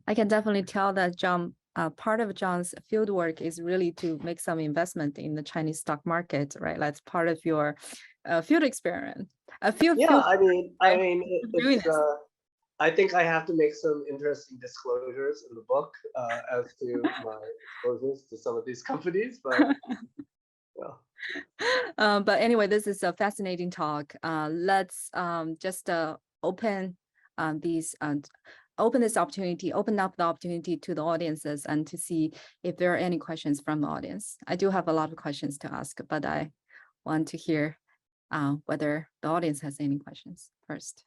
[SPEAKER 3] I can definitely tell that John, part of John's field work is really to make some investment in the Chinese stock market, right? That's part of your field experiment. I
[SPEAKER 2] think I have to make some interesting disclosures in the book as to my exposures to some of these companies, but
[SPEAKER 3] but anyway, this is a fascinating talk. Let's just open this opportunity, open up the opportunity to the audiences and to see if there are any questions from the audience. I do have a lot of questions to ask, but I want to hear whether the audience has any questions first.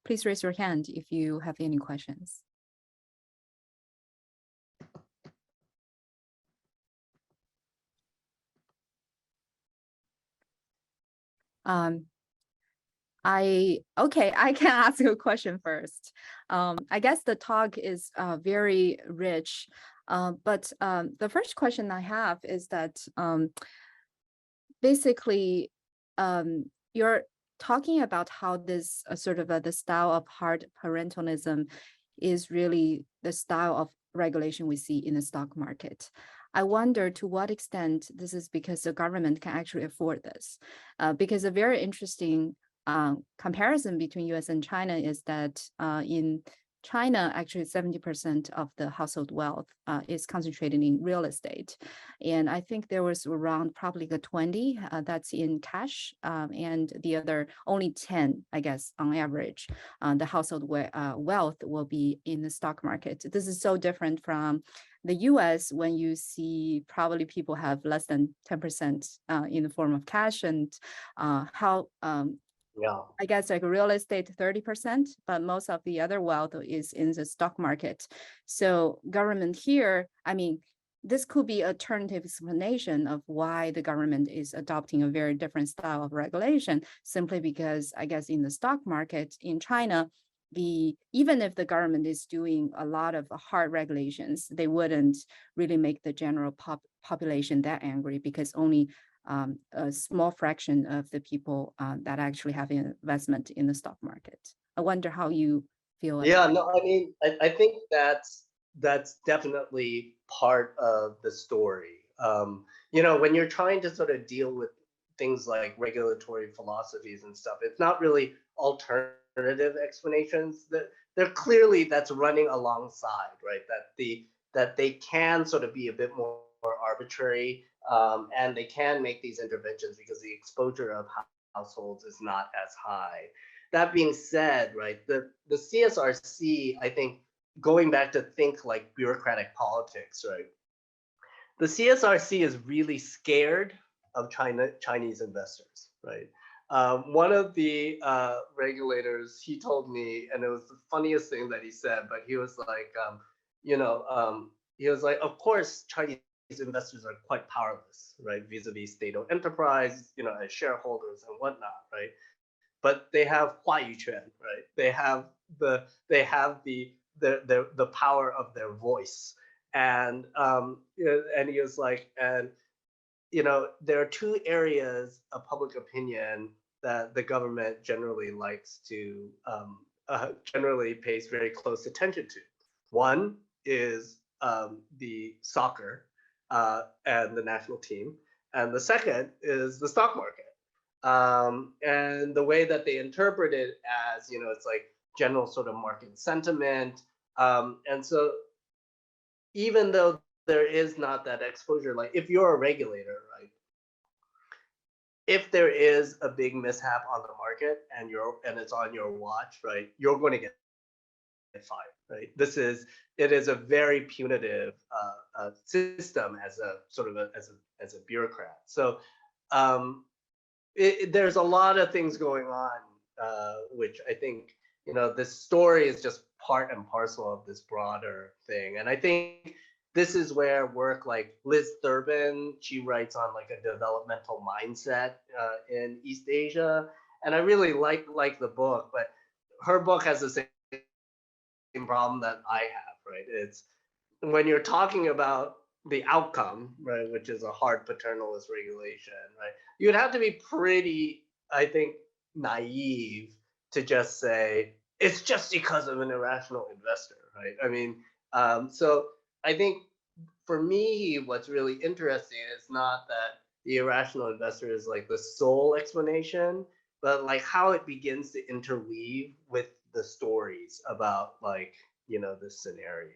[SPEAKER 3] Please raise your hand if you have any questions. I can ask you a question first. I guess the talk is very rich, but the first question I have is that basically, you're talking about how this sort of the style of hard paternalism is really the style of regulation we see in the stock market. I wonder to what extent this is because the government can actually afford this. Because a very interesting comparison between US and China is that in China, actually 70% of the household wealth is concentrated in real estate. And I think there was around probably 20 that's in cash, and the other only 10, I guess, on average, the household wealth will be in the stock market. This is so different from the US, when you see probably people have less than 10% in the form of cash, and how
[SPEAKER 2] Yeah.
[SPEAKER 3] I guess like real estate 30%, but most of the other wealth is in the stock market. So government here, I mean, this could be alternative explanation of why the government is adopting a very different style of regulation, simply because I guess in the stock market in China, even if the government is doing a lot of hard regulations, they wouldn't really make the general population that angry, because only a small fraction of the people that actually have investment in the stock market. I wonder how you feel.
[SPEAKER 2] Yeah, no, I mean, I think that's definitely part of the story. You know, when you're trying to sort of deal with things like regulatory philosophies and stuff, it's not really alternative explanations. That they're clearly that's running alongside, right? That they can sort of be a bit more arbitrary, and they can make these interventions because the exposure of households is not as high. That being said, right, the CSRC, I think, going back to think like bureaucratic politics, right? The CSRC is really scared of Chinese investors, right? One of the regulators, he told me, and it was the funniest thing that he said, but he was like, he was like, of course, Chinese investors are quite powerless, right, vis-a-vis state-owned enterprise, as shareholders and whatnot, right? But they have 话语权, right? They have the power of their voice, and he was like, and there are two areas of public opinion that the government generally likes to generally pays very close attention to. One is the soccer and the national team, and the second is the stock market. And the way that they interpret it as, it's like general sort of market sentiment. And so even though there is not that exposure, like if you're a regulator, right, if there is a big mishap on the market and it's on your watch, right, you're going to get fired, right? It is a very punitive system as a sort of as a bureaucrat. So there's a lot of things going on, which I think, this story is just part and parcel of this broader thing. And I think this is where work like Liz Thurbin, she writes on like a developmental mindset in East Asia. And I really like the book, but her book has the same problem that I have, right? It's when you're talking about the outcome, right, which is a hard paternalist regulation, right, you'd have to be pretty, I think, naive to just say it's just because of an irrational investor, right? I mean, so I think for me, what's really interesting is not that the irrational investor is like the sole explanation, but like how it begins to interweave with the stories about like, this scenario.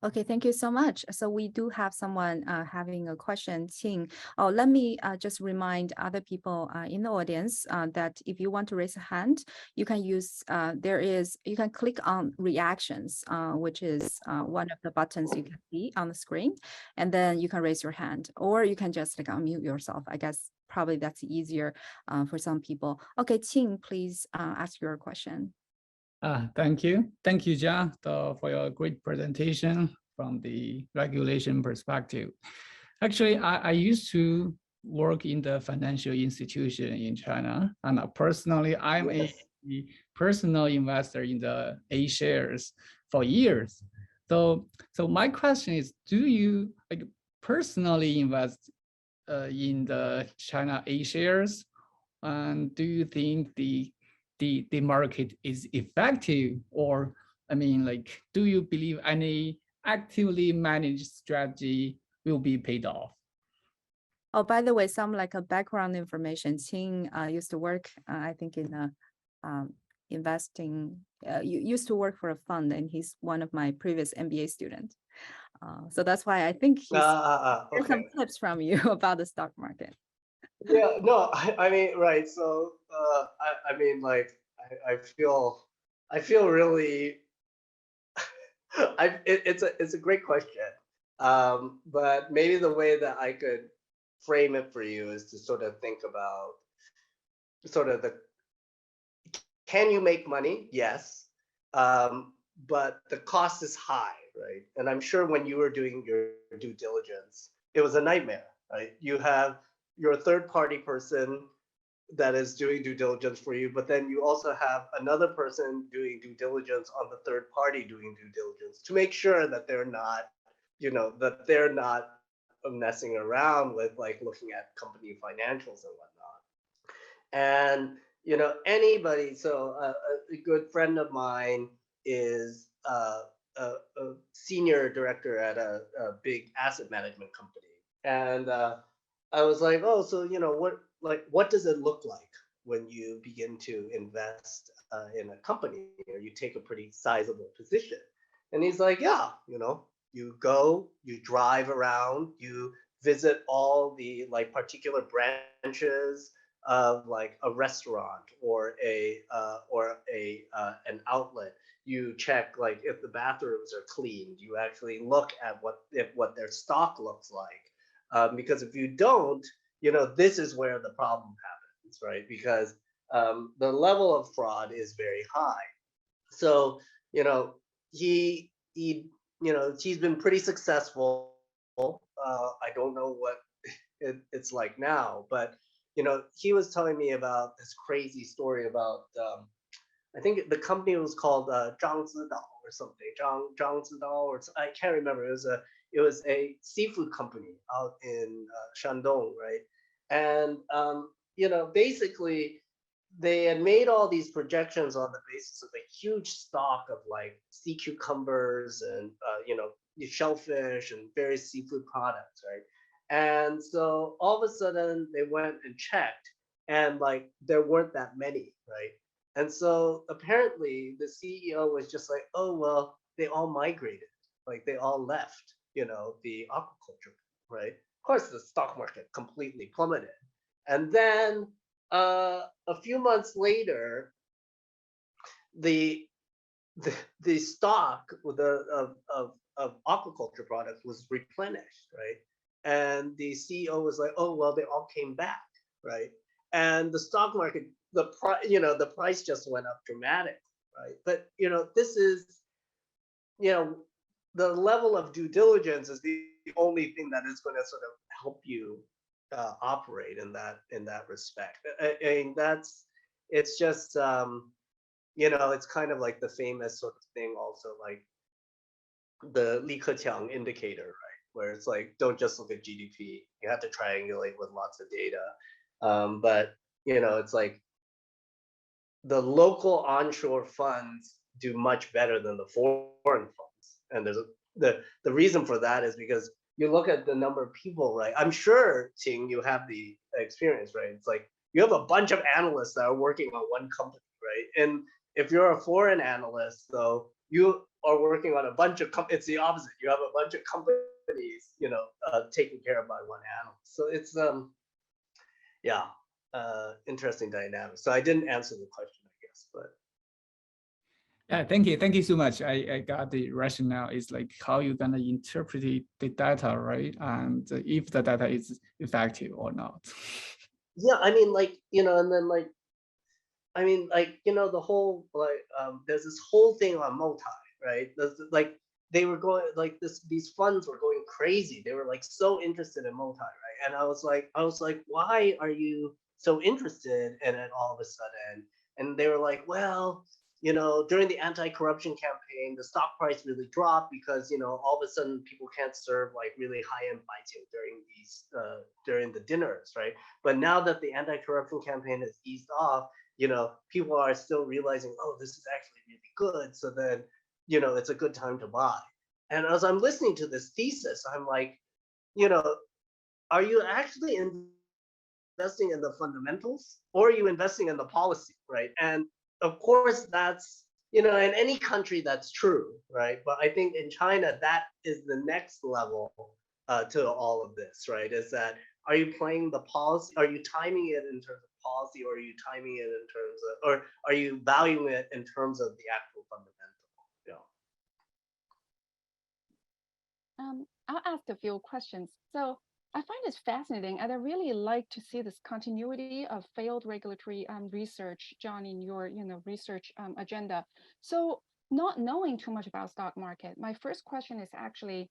[SPEAKER 3] Okay, thank you so much. So we do have someone having a question, Qing. Oh, let me just remind other people in the audience that if you want to raise a hand, you can use, you can click on reactions, which is one of the buttons you can see on the screen, and then you can raise your hand, or you can just like unmute yourself. I guess probably that's easier for some people. Okay, Qing, please ask your question.
[SPEAKER 4] Thank you, Jia, for your great presentation from the regulation perspective. Actually, I used to work in the financial institution in China, and personally, I'm a personal investor in the A shares for years. So my question is, do you personally invest in the China A shares? And do you think the market is effective, or I mean, like, do you believe any actively managed strategy will be paid off?
[SPEAKER 3] Oh, by the way, some like a background information. Qing used to work, I think, in investing. You used to work for a fund, and he's one of my previous MBA students. So that's why I think he's
[SPEAKER 2] Okay.
[SPEAKER 3] some tips from you about the stock market.
[SPEAKER 2] Yeah, no, I mean, right. So, I mean, like, I feel really, it's a great question. But maybe the way that I could frame it for you is to sort of think about sort of can you make money? Yes. But the cost is high, right? And I'm sure when you were doing your due diligence, it was a nightmare, right? You have your third-party person that is doing due diligence for you, but then you also have another person doing due diligence on the third party doing due diligence to make sure that they're not, that they're not messing around with like looking at company financials and whatnot. And anybody, so a good friend of mine is a senior director at a big asset management company, and I was like, oh, so what does it look like when you begin to invest in a company or you take a pretty sizable position? And he's like, yeah, you go, you drive around, you visit all the like particular branches of like a restaurant or an outlet. You check like if the bathrooms are clean. You actually look at what their stock looks like, because if you don't, this is where the problem happens, right? Because the level of fraud is very high. So he's been pretty successful. I don't know what it's like now, but he was telling me about this crazy story about I think the company was called Zhang Zidao or something. Zhang Zidao, or I can't remember. It was a seafood company out in Shandong, right? And basically they had made all these projections on the basis of a huge stock of like sea cucumbers and shellfish and various seafood products, right? And so all of a sudden they went and checked, and like there weren't that many, right? And so apparently the CEO was just like, oh well, they all migrated, like they all left, the aquaculture, right? Of course, the stock market completely plummeted, and then a few months later, the stock of aquaculture products was replenished, right? And the CEO was like, "Oh well, they all came back, right?" And the stock market, the price just went up dramatically, right? But this is, the level of due diligence is the only thing that is going to sort of help you operate in that respect. I mean, it's just it's kind of like the famous sort of thing also, like the Li Keqiang indicator, right? Where it's like, don't just look at GDP, you have to triangulate with lots of data. But it's like the local onshore funds do much better than the foreign funds, and the reason for that is because you look at the number of people, right? I'm sure, Qing, you have the experience, right? It's like you have a bunch of analysts that are working on one company, right? And if you're a foreign analyst, though, you are working on a bunch of it's the opposite. You have a bunch of companies, taken care of by one analyst. So it's interesting dynamic. So I didn't answer the question, I guess, but.
[SPEAKER 4] Yeah, thank you so much. I got the rationale. Is like how you're gonna interpret the data, right? And if the data is effective or not.
[SPEAKER 2] Yeah, I mean, like, and then like, I mean, like, the whole like there's this whole thing on multi, right? Like they were going like these funds were going crazy. They were like so interested in multi, right? And I was like, why are you so interested in it all of a sudden? And they were like, well, during the anti-corruption campaign, the stock price really dropped because, all of a sudden people can't serve like really high-end baijiu during the dinners, right? But now that the anti-corruption campaign has eased off, people are still realizing, oh, this is actually really good. So then, it's a good time to buy. And as I'm listening to this thesis, I'm like, are you actually investing in the fundamentals, or are you investing in the policy, right? And of course, that's, in any country that's true, right? But I think in China, that is the next level to all of this, right? Is that, are you playing the policy? Are you timing it in terms of policy, or are you timing it in terms of, or are you valuing it in terms of the actual fundamental?
[SPEAKER 5] I'll ask a few questions. So I find this fascinating, and I really like to see this continuity of failed regulatory research, John, in your research agenda. So not knowing too much about stock market, my first question is actually,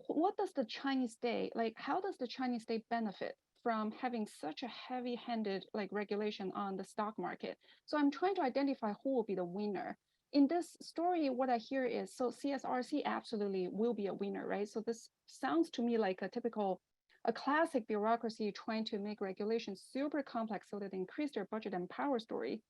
[SPEAKER 5] what does the Chinese state, like how does the Chinese state benefit from having such a heavy-handed regulation on the stock market? So I'm trying to identify who will be the winner. In this story, what I hear is, so CSRC absolutely will be a winner, right? So this sounds to me like a classic bureaucracy trying to make regulations super complex so that they increase their budget and power story.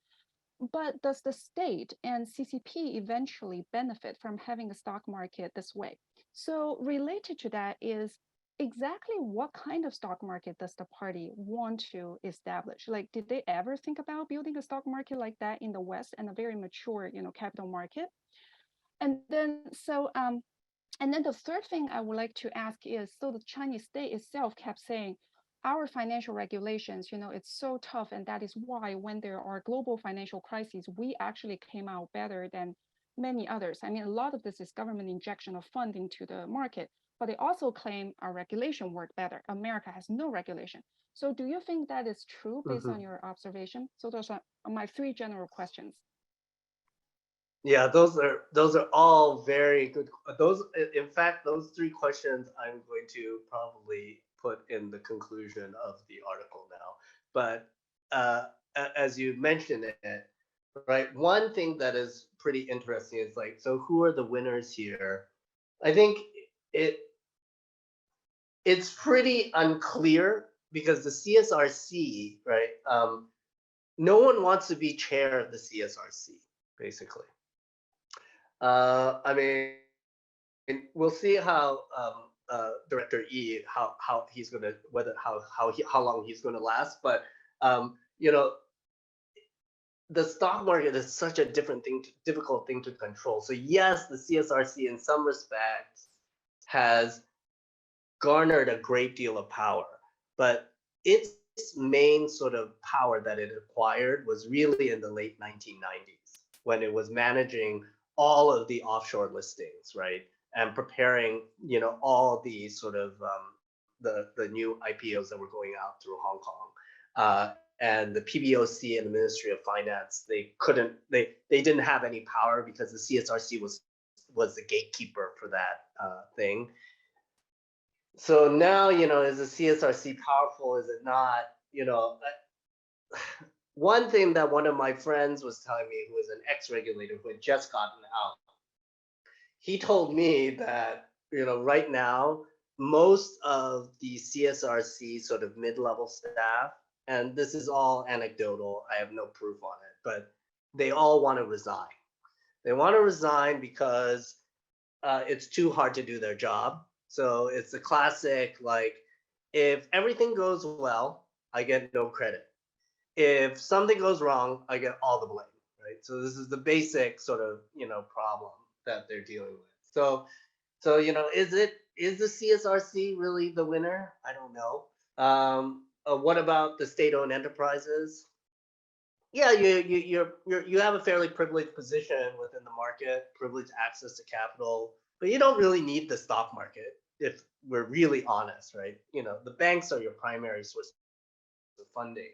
[SPEAKER 5] But does the state and CCP eventually benefit from having a stock market this way? So related to that is, exactly what kind of stock market does the party want to establish? Like, did they ever think about building a stock market like that in the West and a very mature, capital market? And then the third thing I would like to ask is, so the Chinese state itself kept saying, our financial regulations, it's so tough, and that is why when there are global financial crises, we actually came out better than many others. I mean, a lot of this is government injection of funding to the market, but they also claim our regulation worked better. America has no regulation. So do you think that is true based on your observation? So those are my three general questions.
[SPEAKER 2] Yeah, those are all very good. In fact, those three questions I'm going to probably put in the conclusion of the article now. But as you mentioned it, right, one thing that is pretty interesting is like, so who are the winners here? I think it's pretty unclear because the CSRC, right? No one wants to be chair of the CSRC, basically. I mean, we'll see how Director Yi, how he's gonna, how long he's gonna last. But the stock market is such a difficult thing to control. So yes, the CSRC in some respects has garnered a great deal of power, but its main sort of power that it acquired was really in the late 1990s when it was managing all of the offshore listings, right? And preparing, all the sort of the new IPOs that were going out through Hong Kong. And the PBOC and the Ministry of Finance, they didn't have any power because the CSRC was the gatekeeper for that thing. So now, is the CSRC powerful? Is it not? One thing that one of my friends was telling me, who was an ex-regulator who had just gotten out, he told me that, right now, most of the CSRC sort of mid-level staff, and this is all anecdotal, I have no proof on it, but they all want to resign. They want to resign because it's too hard to do their job. So it's the classic, like, if everything goes well, I get no credit. If something goes wrong, I get all the blame, right? So this is the basic sort of, problem that they're dealing with. So is the CSRC really the winner? I don't know. What about the state-owned enterprises? Yeah, you have a fairly privileged position within the market, privileged access to capital, but you don't really need the stock market if we're really honest, right? The banks are your primary source of funding.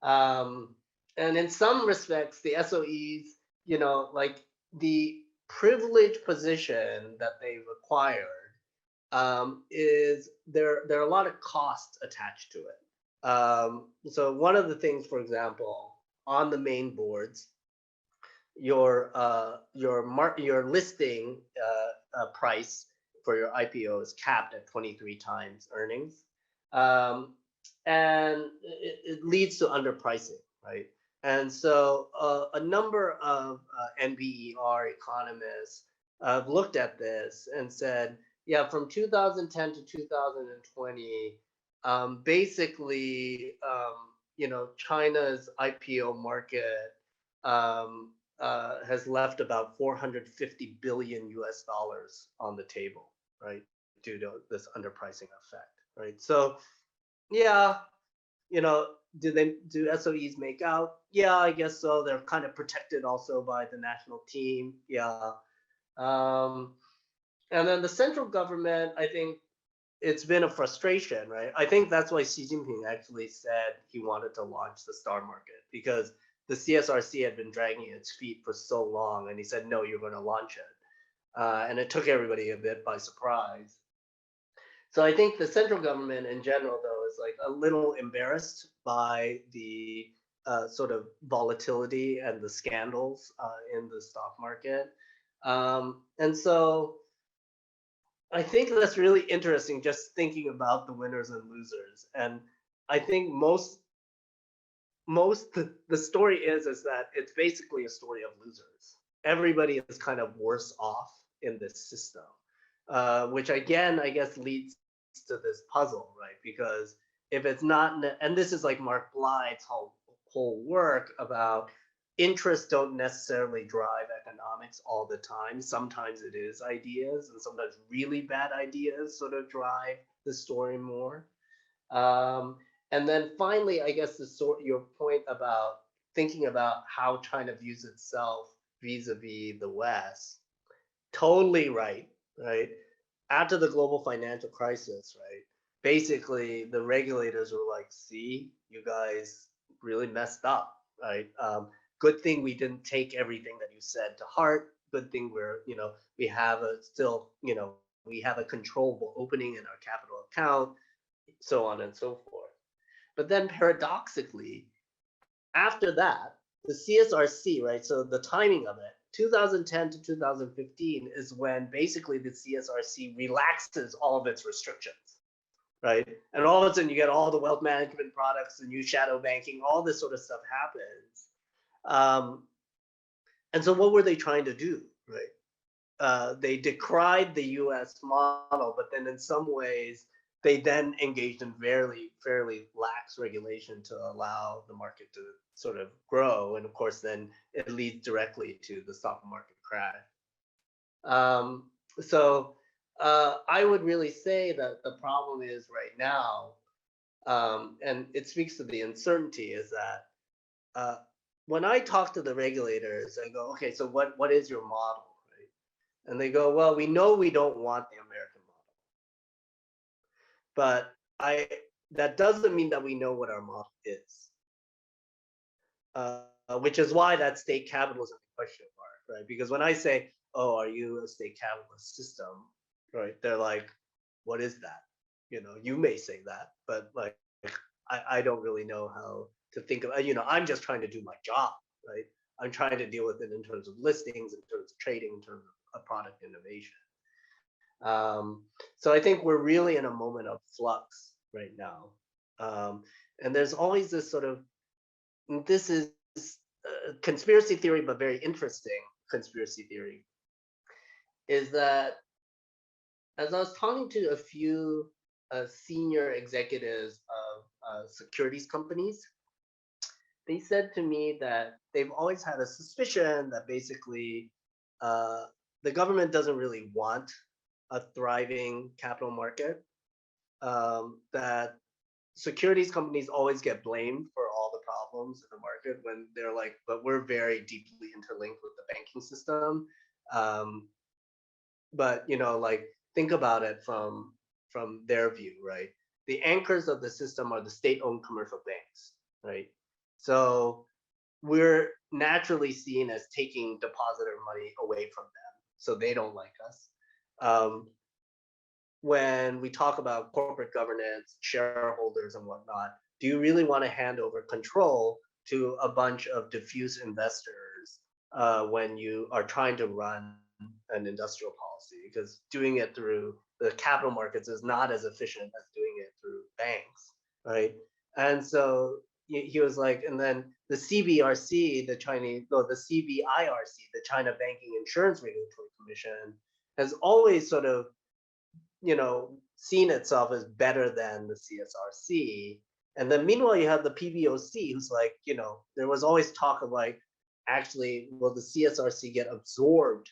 [SPEAKER 2] And in some respects, the SOEs, like the privileged position that they've acquired is there are a lot of costs attached to it. So one of the things, for example, on the main boards, your listing price for your IPO is capped at 23 times earnings, and it leads to underpricing, right? And so a number of NBER economists have looked at this and said, yeah, from 2010 to 2020, basically, China's IPO market has left about 450 billion US dollars on the table, right, due to this underpricing effect, right? So, yeah, do SOEs make out? Yeah, I guess so. They're kind of protected also by the national team. Yeah. And then the central government, I think it's been a frustration, right? I think that's why Xi Jinping actually said he wanted to launch the star market, because the CSRC had been dragging its feet for so long, and he said, no, you're going to launch it. And it took everybody a bit by surprise. So I think the central government in general, though, is like a little embarrassed by the sort of volatility and the scandals in the stock market. And so I think that's really interesting, just thinking about the winners and losers. And I think the story is that it's basically a story of losers. Everybody is kind of worse off in this system, which again, I guess, leads to this puzzle, right? Because if it's not, and this is like Mark Blythe's whole work about interests don't necessarily drive economics all the time. Sometimes it is ideas, and sometimes really bad ideas sort of drive the story more. And then finally, I guess your point about thinking about how China views itself vis-a-vis the West, totally right, right? After the global financial crisis, right? Basically, the regulators were like, see, you guys really messed up, right? Good thing we didn't take everything that you said to heart. Good thing we have a controllable opening in our capital account, so on and so forth. But then paradoxically, after that, the CSRC, right? So the timing of it, 2010 to 2015 is when basically the CSRC relaxes all of its restrictions, right? And all of a sudden you get all the wealth management products, the new shadow banking, all this sort of stuff happens. And so what were they trying to do, right? They decried the US model, but then in some ways, they then engaged in fairly lax regulation to allow the market to sort of grow. And of course, then it leads directly to the stock market crash. So I would really say that the problem is right now, and it speaks to the uncertainty, is that when I talk to the regulators, I go, okay, so what is your model, right? And they go, well, we know we don't want the American model, but that doesn't mean that we know what our model is, which is why that state capitalism question mark, right? Because when I say, oh, are you a state capitalist system, right? They're like, what is that? You may say that, but like, I don't really know how to think of, I'm just trying to do my job, right? I'm trying to deal with it in terms of listings, in terms of trading, in terms of product innovation. So I think we're really in a moment of flux right now. And there's always this sort of, this is conspiracy theory, but very interesting conspiracy theory, is that as I was talking to a few senior executives of securities companies, they said to me that they've always had a suspicion that basically the government doesn't really want a thriving capital market, that securities companies always get blamed for all the problems in the market when they're like, but we're very deeply interlinked with the banking system. But like, think about it from their view, right? The anchors of the system are the state-owned commercial banks, right? So we're naturally seen as taking depositor money away from them, so they don't like us. When we talk about corporate governance, shareholders and whatnot, do you really want to hand over control to a bunch of diffuse investors when you are trying to run an industrial policy, because doing it through the capital markets is not as efficient as doing it through banks, right? And so he was like, and then the CBRC, the CBIRC, the China Banking Insurance Regulatory Commission, has always sort of, seen itself as better than the CSRC. And then meanwhile, you have the PBOC, who's like, there was always talk of like, actually, will the CSRC get absorbed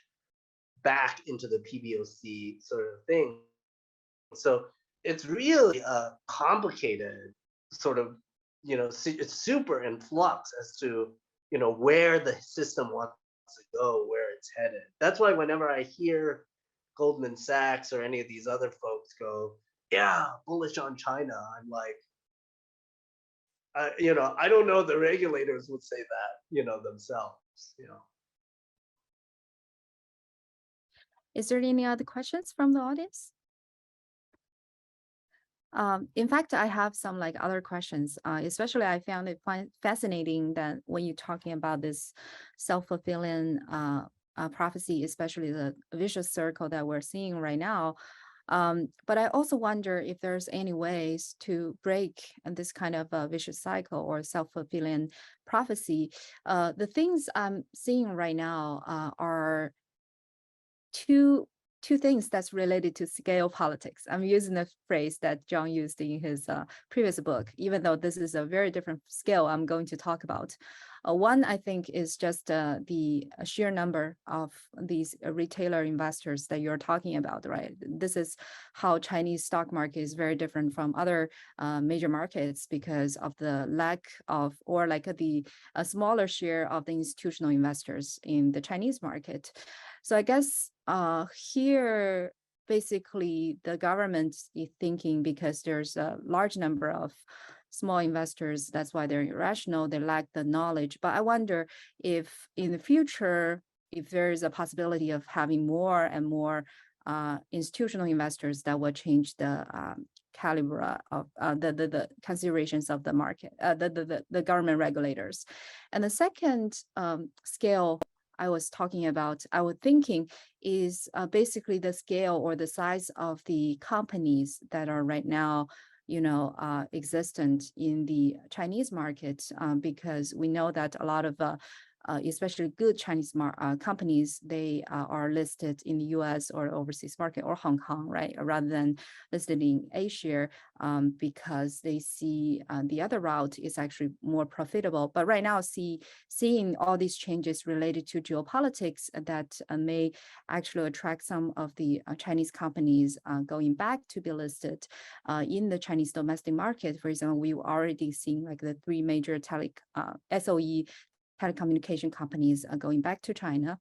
[SPEAKER 2] back into the PBOC sort of thing? So it's really a complicated sort of, it's super in flux as to, where the system wants to go, where it's headed. That's why whenever I hear Goldman Sachs or any of these other folks go, yeah, bullish on China, I'm like, I don't know the regulators would say that, themselves,
[SPEAKER 3] Is there any other questions from the audience? In fact, I have some like other questions, especially I found it fascinating that when you're talking about this self-fulfilling prophecy, especially the vicious circle that we're seeing right now. But I also wonder if there's any ways to break this kind of a vicious cycle or self-fulfilling prophecy. The things I'm seeing right now are two things that's related to scale politics. I'm using the phrase that John used in his previous book, even though this is a very different scale I'm going to talk about. One, I think, is just the sheer number of these retailer investors that you're talking about, right? This is how Chinese stock market is very different from other major markets because of the lack of, or like a smaller share of the institutional investors in the Chinese market. So I guess here, basically, the government is thinking because there's a large number of small investors, that's why they're irrational, they lack the knowledge. But I wonder if in the future, if there is a possibility of having more and more institutional investors that will change the caliber of the considerations of the market, the government regulators. And the second scale I was talking about, I was thinking is basically the scale or the size of the companies that are right now, existent in the Chinese market, because we know that a lot of especially good Chinese companies, they are listed in the US or overseas market or Hong Kong, right? Rather than listed in Asia, because they see the other route is actually more profitable. But right now, seeing all these changes related to geopolitics that may actually attract some of the Chinese companies going back to be listed in the Chinese domestic market. For example, we've already seen like the three major SOE telecommunication companies are going back to China.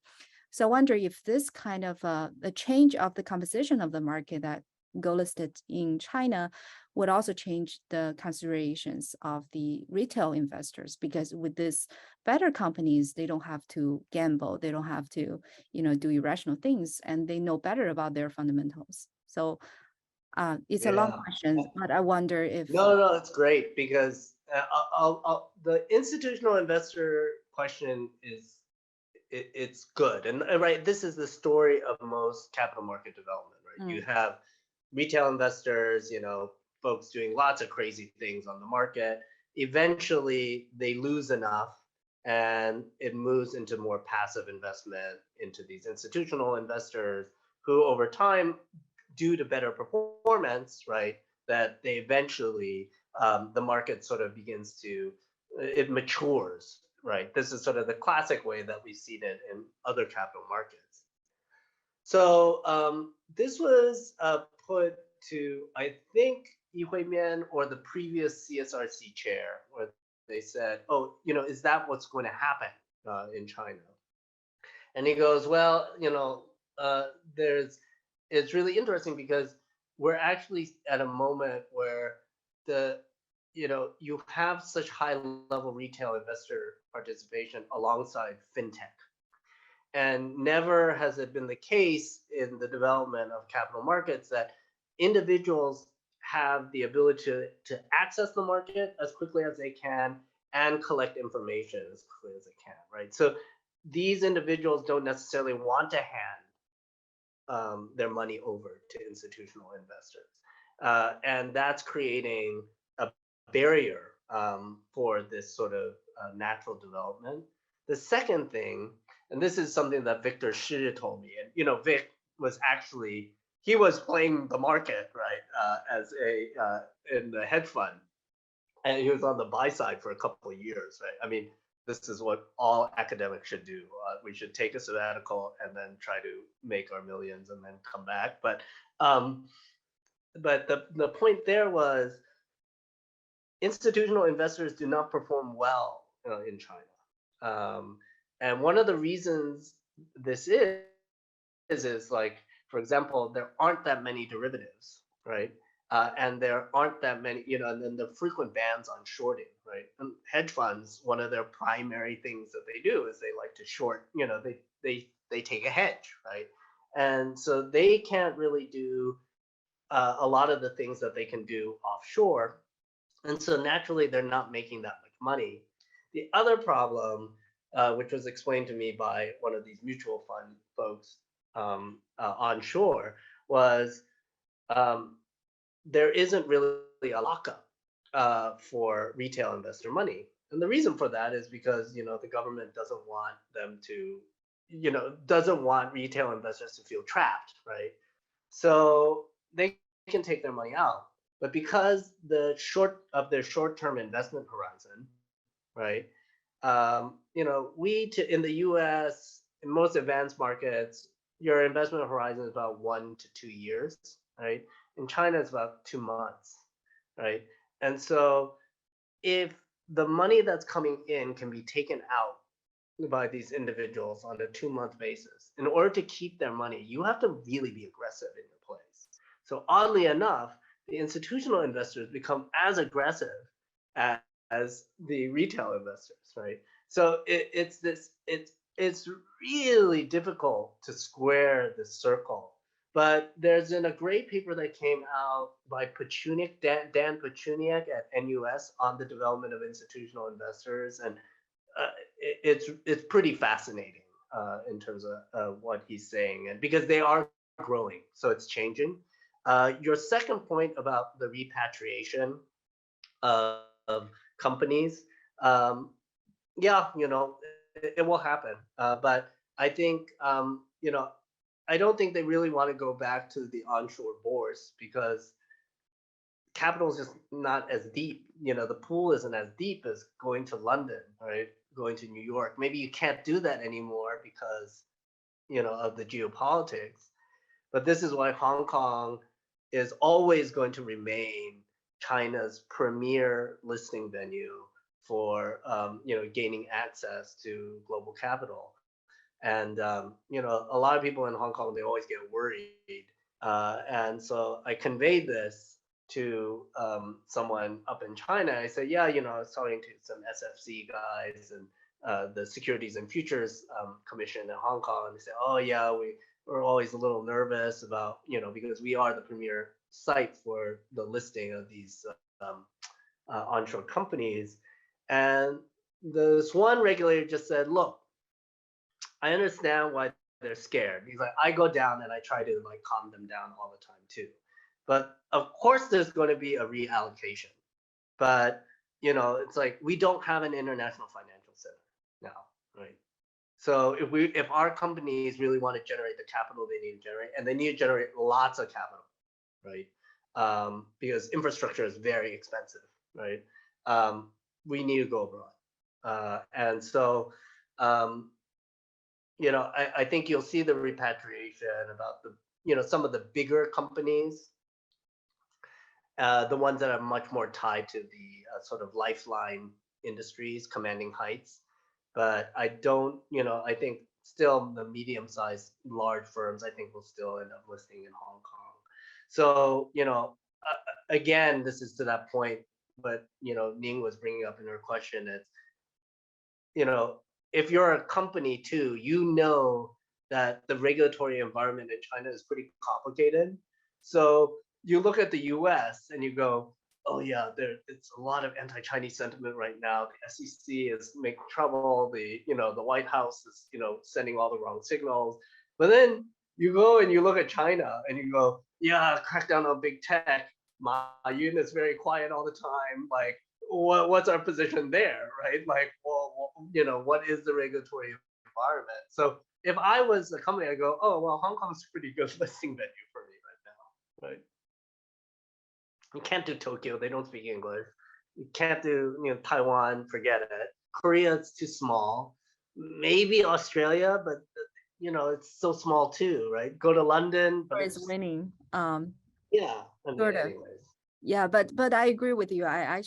[SPEAKER 3] So I wonder if this kind of the change of the composition of the market that go listed in China would also change the considerations of the retail investors, because with this better companies, they don't have to gamble, they don't have to, do irrational things, and they know better about their fundamentals. So it's a long question, but I wonder if
[SPEAKER 2] no, it's great because the institutional investor question is it's good, and right, this is the story of most capital market development, right? You have retail investors, folks doing lots of crazy things on the market. Eventually, they lose enough, and it moves into more passive investment into these institutional investors who, over time, due to better performance, right, that they eventually, the market sort of begins to, it matures, right? This is sort of the classic way that we've seen it in other capital markets. So this was put to, I think, Yi Huimian or the previous CSRC chair, where they said, oh, is that what's going to happen in China? And he goes, well, it's really interesting because we're actually at a moment where you have such high level retail investor participation alongside fintech. And never has it been the case in the development of capital markets that individuals have the ability to access the market as quickly as they can and collect information as quickly as they can, right? So these individuals don't necessarily want to hand their money over to institutional investors. And that's creating a barrier for this sort of natural development. The second thing, and this is something that Victor Shi told me, and Vic was actually, he was playing the market, right, as in the hedge fund, and he was on the buy side for a couple of years, right? I mean, this is what all academics should do. We should take a sabbatical and then try to make our millions and then come back. But the point there was institutional investors do not perform well in China. And one of the reasons this is like, for example, there aren't that many derivatives, right? And there aren't that many, and then the frequent bans on shorting, right? And hedge funds, one of their primary things that they do is they like to short, they take a hedge, right? And so they can't really do a lot of the things that they can do offshore. And so naturally, they're not making that much money. The other problem, which was explained to me by one of these mutual fund folks onshore, was there isn't really a lockup for retail investor money. And the reason for that is because, the government doesn't want them to, doesn't want retail investors to feel trapped, right? So they can take their money out. But because their short-term investment horizon, right? In the US, in most advanced markets, your investment horizon is about 1 to 2 years, right? In China, it's about 2 months, right? And so if the money that's coming in can be taken out by these individuals on a 2-month basis, in order to keep their money, you have to really be aggressive in your plays. So oddly enough, the institutional investors become as aggressive as the retail investors, right? So it's really difficult to square the circle. But there's been a great paper that came out by Dan Pachuniak at NUS on the development of institutional investors, and it's pretty fascinating in terms of what he's saying, and because they are growing, so it's changing. Your second point about the repatriation of companies, yeah, it will happen, but I think I don't think they really want to go back to the onshore bourse because capital is just not as deep. The pool isn't as deep as going to London, right? Going to New York. Maybe you can't do that anymore because, of the geopolitics. But this is why Hong Kong is always going to remain China's premier listing venue for, gaining access to global capital. And, a lot of people in Hong Kong, they always get worried. And so I conveyed this to someone up in China. I said, yeah, I was talking to some SFC guys and the Securities and Futures Commission in Hong Kong. And they said, oh, yeah, we're always a little nervous about, because we are the premier site for the listing of these onshore companies. And this one regulator just said, look, I understand why they're scared. He's like, I go down and I try to calm them down all the time too. But of course there's going to be a reallocation. But, it's like we don't have an international financial center now, right? So if our companies really want to generate the capital they need to generate, and they need to generate lots of capital, right? Because infrastructure is very expensive, right? We need to go abroad. And so I think you'll see the repatriation about some of the bigger companies, the ones that are much more tied to the sort of lifeline industries, commanding heights. But I don't, I think still the medium-sized large firms, I think will still end up listing in Hong Kong. So, again, this is to that point, but, Ning was bringing up in her question, it's, if you're a company too, that the regulatory environment in China is pretty complicated. So you look at the US and you go, oh yeah, it's a lot of anti-Chinese sentiment right now. The SEC is making trouble. The White House is, sending all the wrong signals. But then you go and you look at China and you go, yeah, crackdown on big tech. Ma Yun is very quiet all the time. Like, what's our position there, right? Like, well, what is the regulatory environment? So if I was a company, I go, oh, well, Hong Kong's a pretty good listing venue for me right now, right? You can't do Tokyo, they don't speak English. You can't do, Taiwan, forget it. Korea, it's too small. Maybe Australia, but it's so small too, right? Go to London, but
[SPEAKER 3] Is winning.
[SPEAKER 2] yeah. I mean,
[SPEAKER 3] Sort of.
[SPEAKER 2] anyways.
[SPEAKER 3] Yeah, but I agree with you. I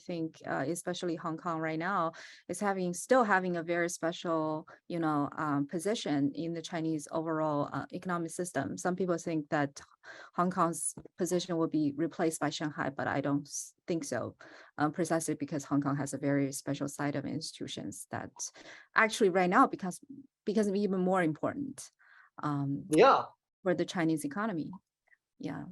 [SPEAKER 3] think especially Hong Kong right now is still having a very special, position in the Chinese overall economic system. Some people think that Hong Kong's position will be replaced by Shanghai, but I don't think so. Precisely because Hong Kong has a very special side of institutions that actually right now becomes even more important.
[SPEAKER 2] Yeah.
[SPEAKER 3] For the Chinese economy. Yeah.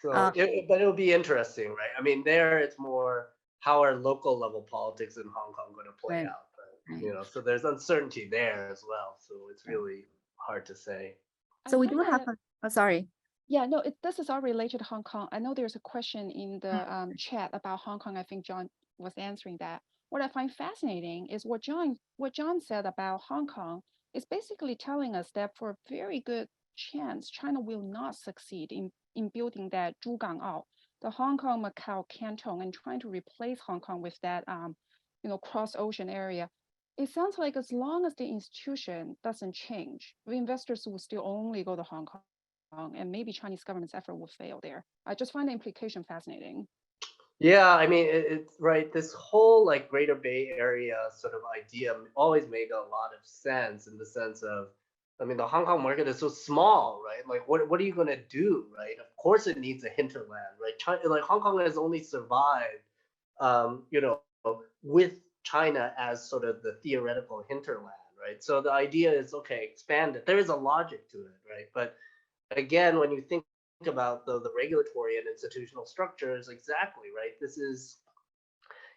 [SPEAKER 2] So, but it'll be interesting, right? I mean, there it's more how are local level politics in Hong Kong going to play
[SPEAKER 3] Right.
[SPEAKER 2] out, right? So there's uncertainty there as well. So it's really hard to say.
[SPEAKER 3] So we do have sorry.
[SPEAKER 5] Yeah, no, this is all related to Hong Kong. I know there's a question in the chat about Hong Kong. I think John was answering that. What I find fascinating is what John said about Hong Kong is basically telling us that for a very good chance, China will not succeed in building that Zhugang the Hong Kong Macau Canton, and trying to replace Hong Kong with that cross ocean area. It sounds like as long as the institution doesn't change, the investors will still only go to Hong Kong, and maybe Chinese government's effort will fail there. I just find the implication fascinating.
[SPEAKER 2] Yeah, I mean, it's right. This whole like Greater Bay Area sort of idea always made a lot of sense in the sense of, I mean, the Hong Kong market is so small, right? Like, what are you going to do, right? Of course, it needs a hinterland, right? China, like Hong Kong has only survived, with China as sort of the theoretical hinterland, right? So the idea is, okay, expand it. There is a logic to it, right? But again, when you think about the regulatory and institutional structures, exactly, right? This is,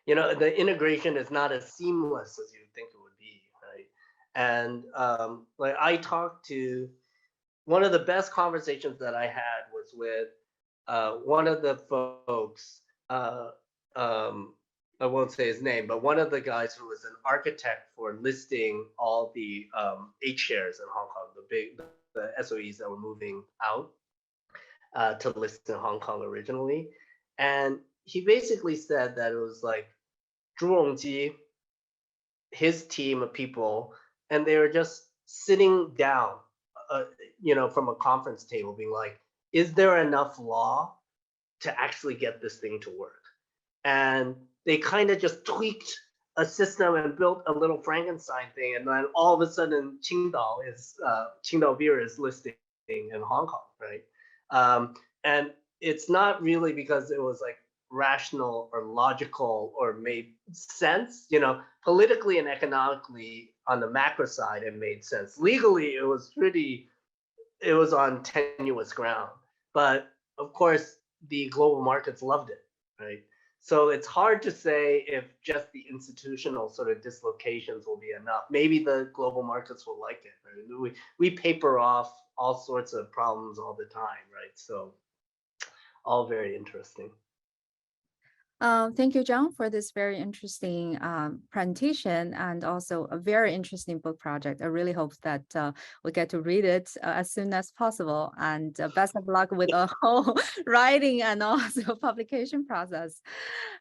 [SPEAKER 2] the integration is not as seamless as you think it would be, right? And like I talked to, one of the best conversations that I had was with one of the folks, I won't say his name, but one of the guys who was an architect for listing all the H shares in Hong Kong, the SOEs that were moving out to list in Hong Kong originally. And he basically said that it was like Zhu Rongji, his team of people, and they were just sitting down, from a conference table being like, is there enough law to actually get this thing to work? And they kind of just tweaked a system and built a little Frankenstein thing. And then all of a sudden, Qingdao beer is listing in Hong Kong, right? And it's not really because it was like rational or logical or made sense, politically and economically on the macro side, it made sense. Legally, it was on tenuous ground, but of course the global markets loved it, right? So it's hard to say if just the institutional sort of dislocations will be enough. Maybe the global markets will like it, right? We paper off all sorts of problems all the time, right? So all very interesting.
[SPEAKER 3] Thank you, John, for this very interesting presentation and also a very interesting book project. I really hope that we get to read it as soon as possible, and best of luck with the whole writing and also publication process.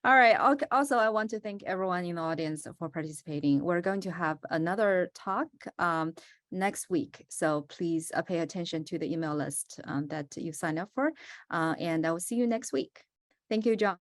[SPEAKER 3] All right. Also, I want to thank everyone in the audience for participating. We're going to have another talk next week, so please pay attention to the email list that you signed up for, and I will see you next week. Thank you, John.